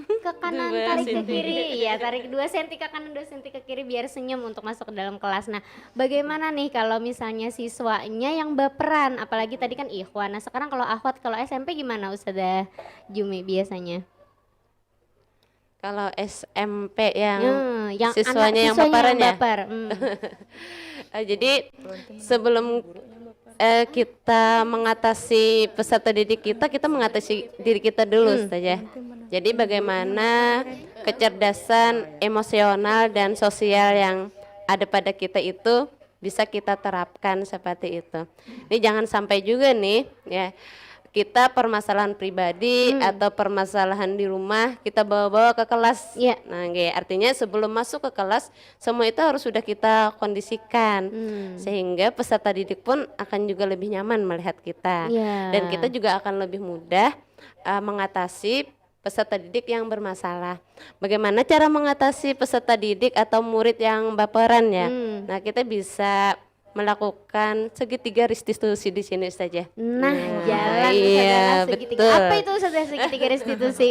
ke kanan, 2 tarik ke senti. kiri, ya tarik 2 cm ke kanan, 2 cm ke kiri biar senyum untuk masuk ke dalam kelas. Nah, bagaimana nih kalau misalnya siswanya yang baperan, apalagi tadi kan Ikhwan. Nah, sekarang kalau akhwat, kalau SMP gimana Ustazah Jumi biasanya? Kalau SMP yang yang siswanya yang siswanya baperan ya. baper. Jadi sebelum kita mengatasi peserta didik kita mengatasi diri kita dulu saja. Jadi bagaimana kecerdasan emosional dan sosial yang ada pada kita itu bisa kita terapkan seperti itu. Ini jangan sampai juga nih ya, kita permasalahan pribadi atau permasalahan di rumah kita bawa-bawa ke kelas. Nah, artinya sebelum masuk ke kelas semua itu harus sudah kita kondisikan sehingga peserta didik pun akan juga lebih nyaman melihat kita dan kita juga akan lebih mudah mengatasi peserta didik yang bermasalah. Bagaimana cara mengatasi peserta didik atau murid yang baperan ya? Nah, kita bisa melakukan segitiga restitusi di sini saja. Nah, jalan iya, segitiga. betul. Apa itu Ustazah segitiga restitusi?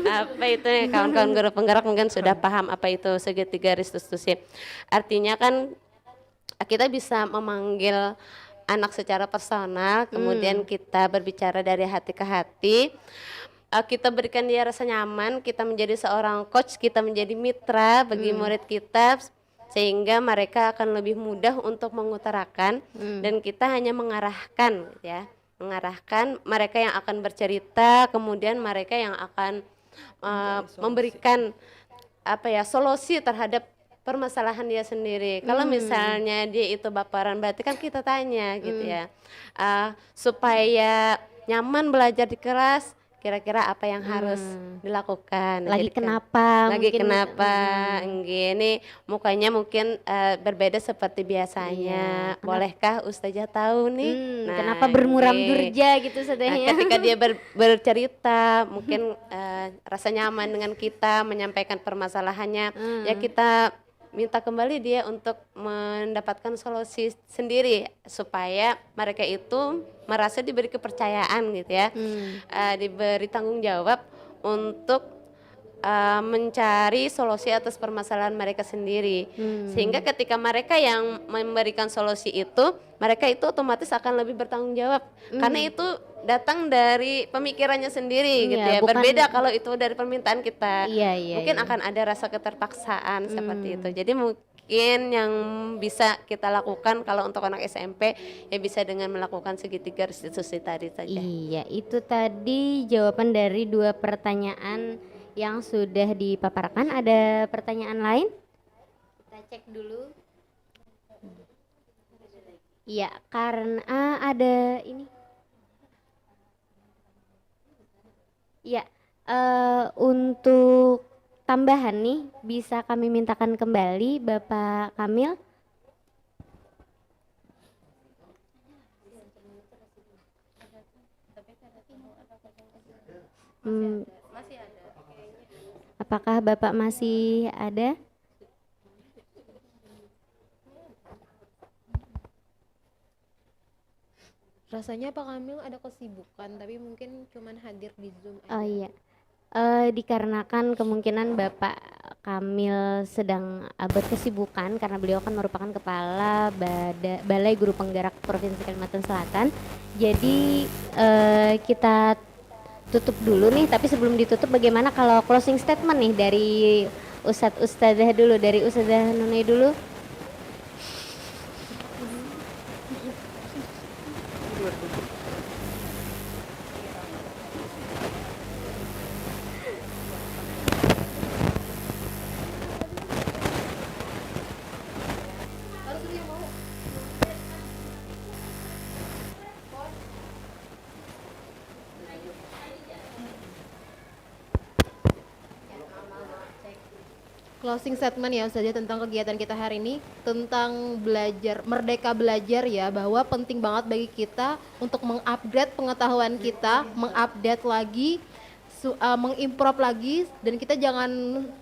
Apa itu ya, kawan-kawan guru penggerak mungkin sudah paham apa itu segitiga restitusi. Artinya kan kita bisa memanggil anak secara personal, kemudian kita berbicara dari hati ke hati. Kita berikan dia rasa nyaman, kita menjadi seorang coach, kita menjadi mitra bagi murid kita, sehingga mereka akan lebih mudah untuk mengutarakan dan kita hanya mengarahkan ya, mengarahkan mereka yang akan bercerita, kemudian mereka yang akan memberikan apa ya, solusi terhadap permasalahan dia sendiri. Kalau misalnya dia itu baperan, berarti kan kita tanya gitu ya, supaya nyaman belajar di kelas, kira-kira apa yang harus dilakukan. Lagi Jadi kenapa? Lagi mungkin, kenapa? Gini, mukanya mungkin berbeda seperti biasanya. Bolehkah Ustazah tahu nih? Nah, kenapa bermuram durja gitu Nah, Ustazahnya? ketika dia bercerita, mungkin rasa nyaman dengan kita menyampaikan permasalahannya, ya kita minta kembali dia untuk mendapatkan solusi sendiri supaya mereka itu merasa diberi kepercayaan gitu ya, diberi tanggung jawab untuk mencari solusi atas permasalahan mereka sendiri, sehingga ketika mereka yang memberikan solusi itu, mereka itu otomatis akan lebih bertanggung jawab karena itu datang dari pemikirannya sendiri gitu ya, berbeda kalau itu dari permintaan kita. Mungkin akan ada rasa keterpaksaan seperti itu. Jadi mungkin yang bisa kita lakukan kalau untuk anak SMP ya bisa dengan melakukan segitiga restitusi tadi saja. Iya, itu tadi jawaban dari 2 pertanyaan yang sudah dipaparkan. Ada pertanyaan lain? Kita cek dulu. Iya, karena ada ini. Ya, untuk tambahan nih bisa kami mintakan kembali Bapak Kamil. Apakah Bapak masih ada? Rasanya Pak Kamil ada kesibukan, tapi mungkin cuman hadir di Zoom aja. Oh iya, dikarenakan kemungkinan Bapak Kamil sedang berkesibukan karena beliau kan merupakan Kepala Balai Guru Penggerak Provinsi Kalimantan Selatan. Jadi kita tutup dulu nih, tapi sebelum ditutup bagaimana kalau closing statement nih dari Ustazah dulu, dari Ustazah Nunay dulu. Closing statement ya Ustazah tentang kegiatan kita hari ini, tentang belajar, merdeka belajar ya, bahwa penting banget bagi kita untuk mengupgrade pengetahuan kita, mengupdate lagi, mengimprove lagi, dan kita jangan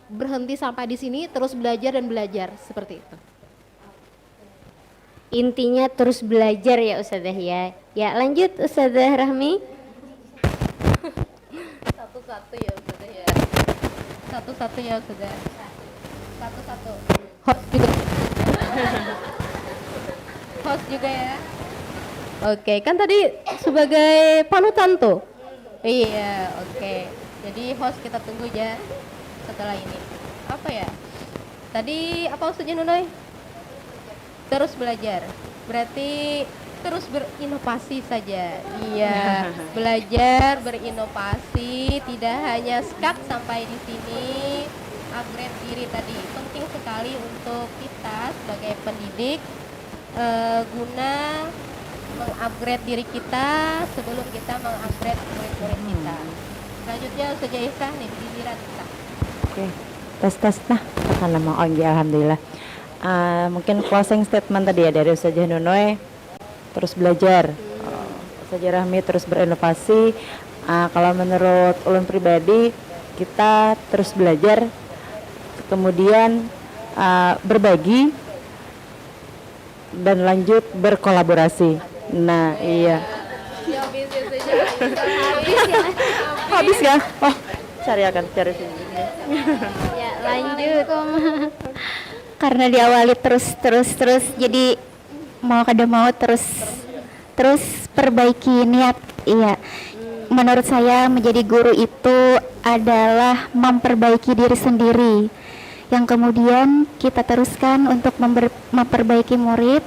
berhenti sampai di sini, terus belajar dan belajar, seperti itu. Intinya terus belajar ya Ustazah ya. Ya lanjut Ustazah Rahmi. Satu-satu ya Ustazah ya. Satu-satu ya Ustazah. Satu-satu. Host juga. Host juga ya. Oke, kan tadi sebagai panutan tuh. Iya, oke. Jadi host kita tunggu aja setelah ini. Apa ya? Tadi apa Ustazah Nunoy? Terus belajar. Berarti terus berinovasi saja. Iya, belajar, berinovasi, tidak hanya stuck sampai di sini. Upgrade diri tadi penting sekali untuk kita sebagai pendidik, guna mengupgrade diri kita sebelum kita mengupgrade murid-murid kita. Selanjutnya Ustazah Isa nih, giliran kita. Oke, tes nah, tekan nama alhamdulillah. Mungkin closing statement tadi ya dari Ustazah Nunoy, terus belajar, Ustazah Rahmi terus berinovasi. Kalau menurut ulun pribadi, kita terus belajar, kemudian berbagi, dan lanjut berkolaborasi. Nah, iya. Habis ya? Oh, cari sini. Ya, lanjut. Karena diawali terus, jadi mau kada mau terus perbaiki niat. Iya. Menurut saya menjadi guru itu adalah memperbaiki diri sendiri, yang kemudian kita teruskan untuk memperbaiki murid,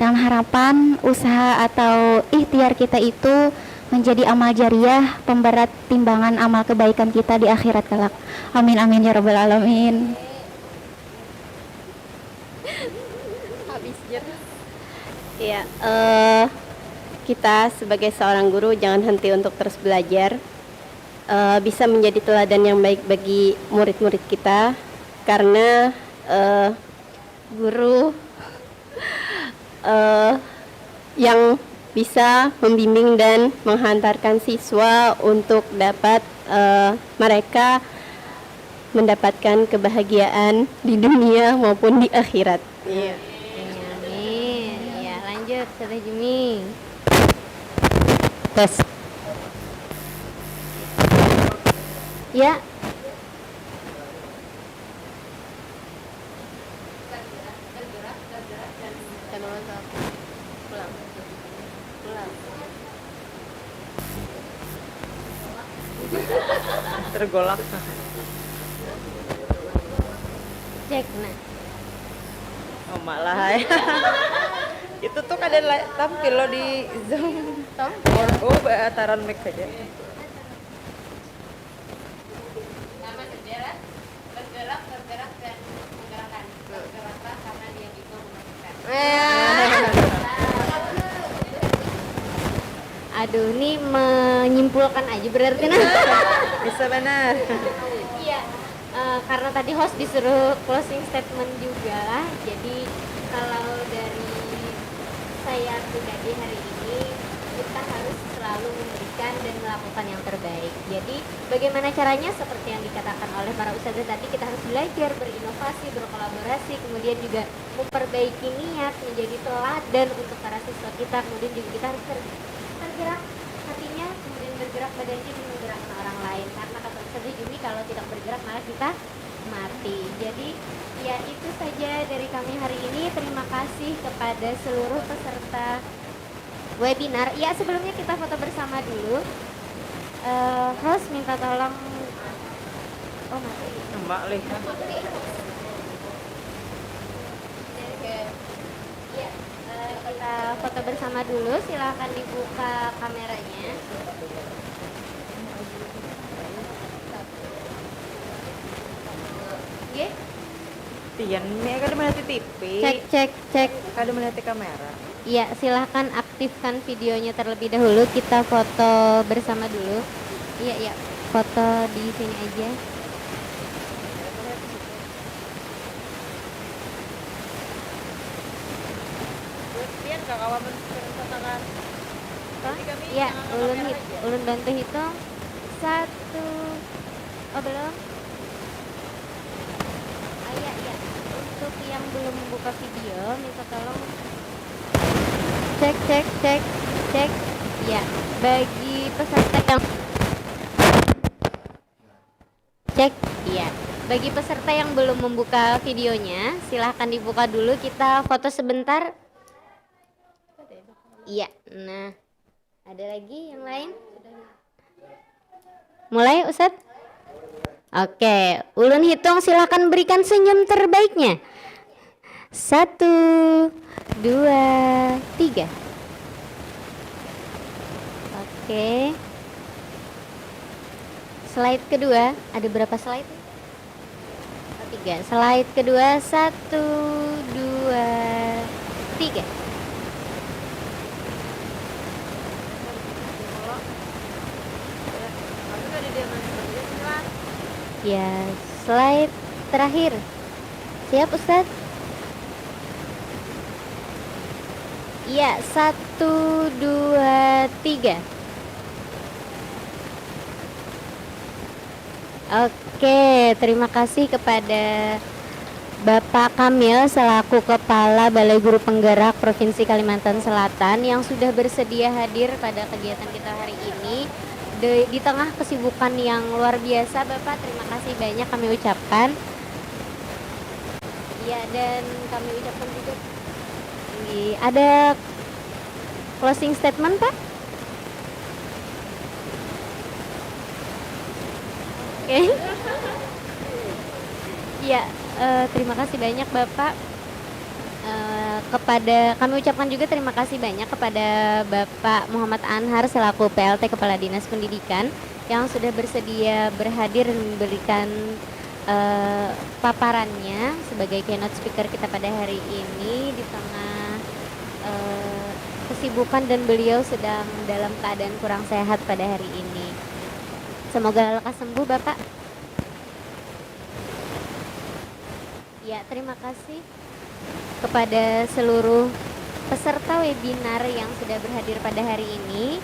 dengan harapan usaha atau ikhtiar kita itu menjadi amal jariah, pemberat timbangan amal kebaikan kita di akhirat kelak. Amin amin ya rabbal alamin. Ya, kita sebagai seorang guru jangan henti untuk terus belajar, bisa menjadi teladan yang baik bagi murid-murid kita, karena guru yang bisa membimbing dan menghantarkan siswa untuk dapat mereka mendapatkan kebahagiaan di dunia maupun di akhirat. Iya. Amin. Ya lanjut Ustazah Jumi. Tes. Ya. Tergolak. Cek nah. Oh malah hai. Itu tuh kadang tampil lo di Zoom. Oh, taruh mic saja. Nama bergerak dan menggerakkan. Bergeraklah karena dia itu memastikan. Aduh, ini menyimpulkan aja berarti nah. Bisa benar. Iya, karena tadi host disuruh closing statement juga lah. Jadi kalau dari saya pribadi hari ini, kita harus selalu memberikan dan melakukan yang terbaik. Jadi bagaimana caranya? Seperti yang dikatakan oleh para ustazah tadi, kita harus belajar, berinovasi, berkolaborasi, kemudian juga memperbaiki niat, menjadi teladan untuk para siswa kita. Kemudian juga kita harus tergerak hatinya, kemudian bergerak badannya dan menggerakkan orang lain. Karena kata Ustazah Jumi, kalau tidak bergerak malah kita mati. Jadi ya itu saja dari kami hari ini. Terima kasih kepada seluruh peserta webinar. Ya sebelumnya kita foto bersama dulu. Host minta tolong. Oh mati. Mbak lihat. Ya, kita foto bersama dulu. Silahkan dibuka kameranya. Oke. Tian, ini kan melihat TV. Cek. Kada melihat kamera. Iya, silahkan aktifkan videonya terlebih dahulu. Kita foto bersama dulu. Iya, foto di sini aja. Ya, ulun bantu hitung. 1. Oh, belum. Ya. Untuk yang belum membuka video, minta tolong cek. Ya, bagi peserta yang cek, ya. Bagi peserta yang belum membuka videonya, silahkan dibuka dulu, kita foto sebentar. Iya, nah. Ada lagi yang lain? Mulai, Ustadz? Oke, ulun hitung, silahkan berikan senyum terbaiknya. 1, 2, 3. Oke. Slide kedua, ada berapa slide? 3. Slide kedua, 1, 2, 3. Ya, slide terakhir. Siap, Ustadz? Ya, 1, 2, 3. Oke, terima kasih kepada Bapak Kamil selaku Kepala Balai Guru Penggerak Provinsi Kalimantan Selatan yang sudah bersedia hadir pada kegiatan kita hari ini. Di tengah kesibukan yang luar biasa, Bapak, terima kasih banyak kami ucapkan. Ya, dan kami ucapkan juga ada closing statement, Pak? Oke. Ya, terima kasih banyak, Bapak. Kami ucapkan juga terima kasih banyak kepada Bapak Muhammad Anhar selaku PLT Kepala Dinas Pendidikan yang sudah bersedia berhadir dan memberikan paparannya sebagai keynote speaker kita pada hari ini di tengah kesibukan dan beliau sedang dalam keadaan kurang sehat pada hari ini. Semoga lekas sembuh, Bapak. Ya, terima kasih kepada seluruh peserta webinar yang sudah berhadir pada hari ini.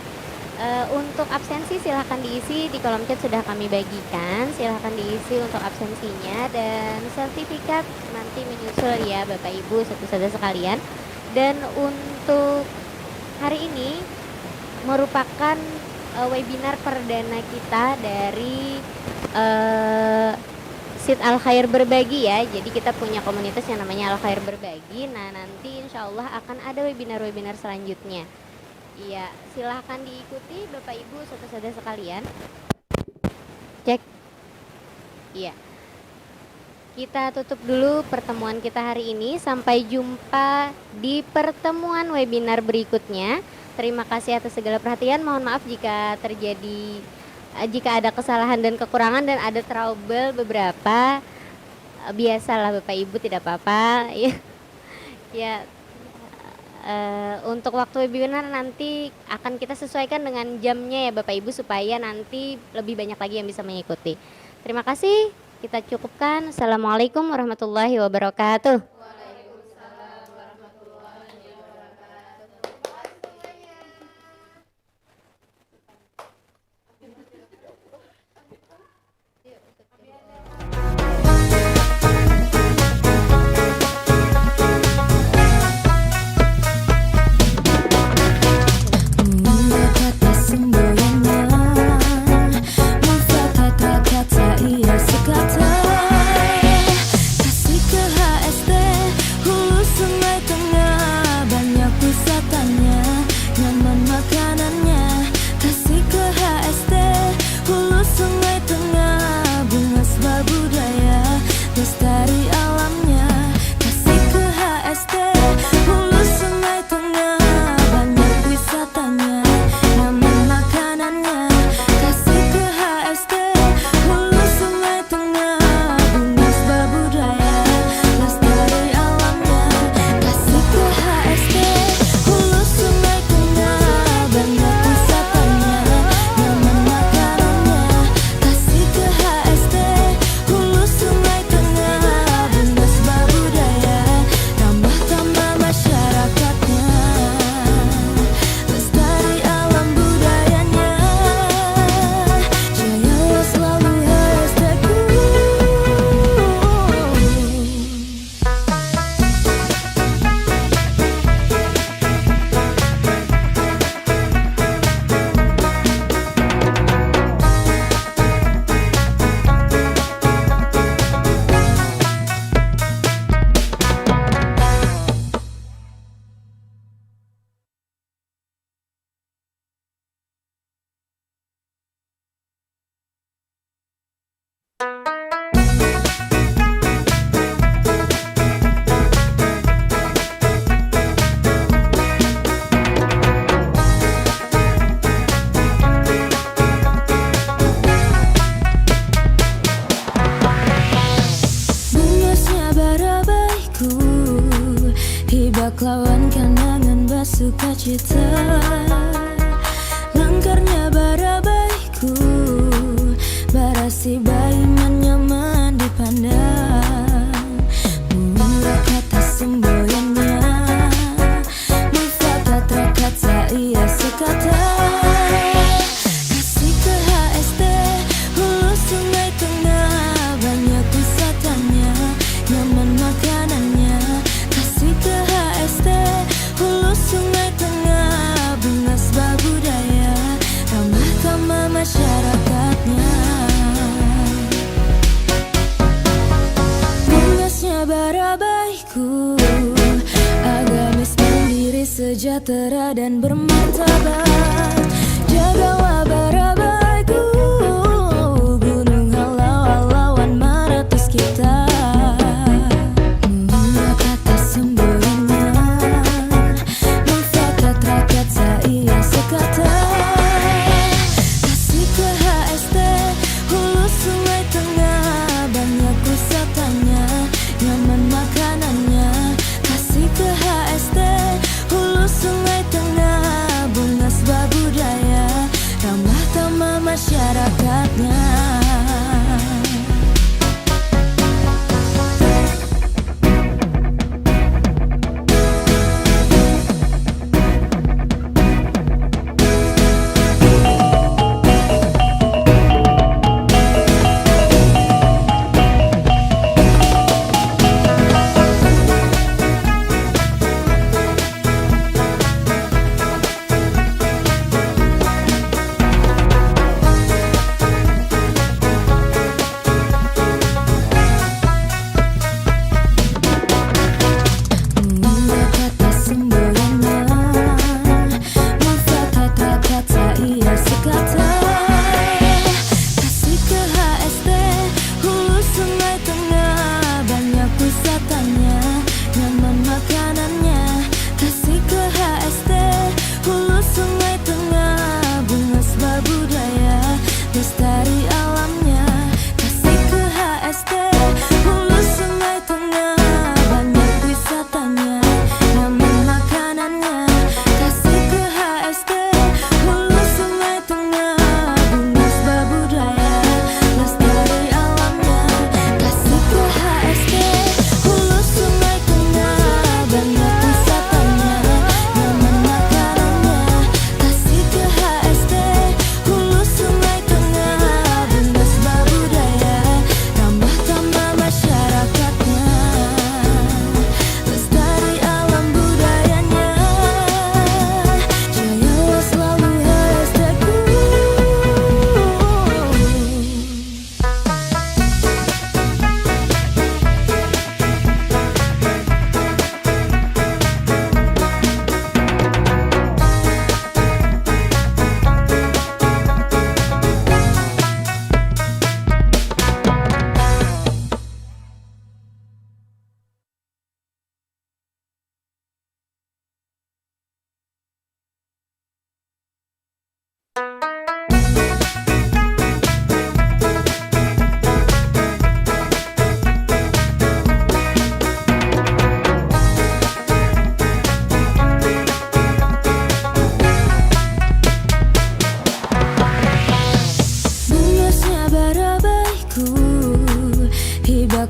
Untuk absensi silahkan diisi di kolom chat, sudah kami bagikan. Silahkan diisi untuk absensinya, dan sertifikat nanti menyusul ya Bapak Ibu saudara sekalian. Dan untuk hari ini merupakan webinar perdana kita dari Sit Al Khair Berbagi ya. Jadi kita punya komunitas yang namanya Al Khair Berbagi. Nah, nanti insya Allah akan ada webinar-webinar selanjutnya. Iya, silahkan diikuti Bapak Ibu saudara-saudara sekalian. Cek. Iya. Kita tutup dulu pertemuan kita hari ini. Sampai jumpa di pertemuan webinar berikutnya. Terima kasih atas segala perhatian. Mohon maaf jika ada kesalahan dan kekurangan dan ada trouble beberapa. Biasalah Bapak Ibu, tidak apa-apa. Ya. Untuk waktu webinar nanti akan kita sesuaikan dengan jamnya ya Bapak Ibu, supaya nanti lebih banyak lagi yang bisa mengikuti. Terima kasih, kita cukupkan. Assalamualaikum warahmatullahi wabarakatuh. Kata semboyannya, kata iya sekata, kasih ke HSD. sejahtera dan bermartabat. Jagalah bara baikku, gunung halau-halauan meratus kita. Mengira kata semboyannya, memfakat rakyat saya sekata. Kasih ke HST, hulu sungai tengah, banyak wisatanya, nyaman makanannya. Kasih ke HST, hulu sungai tengah, bunga sebab budaya, ramah tamah masyarakatnya.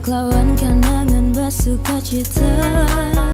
Lawan kenangan bersuka cita.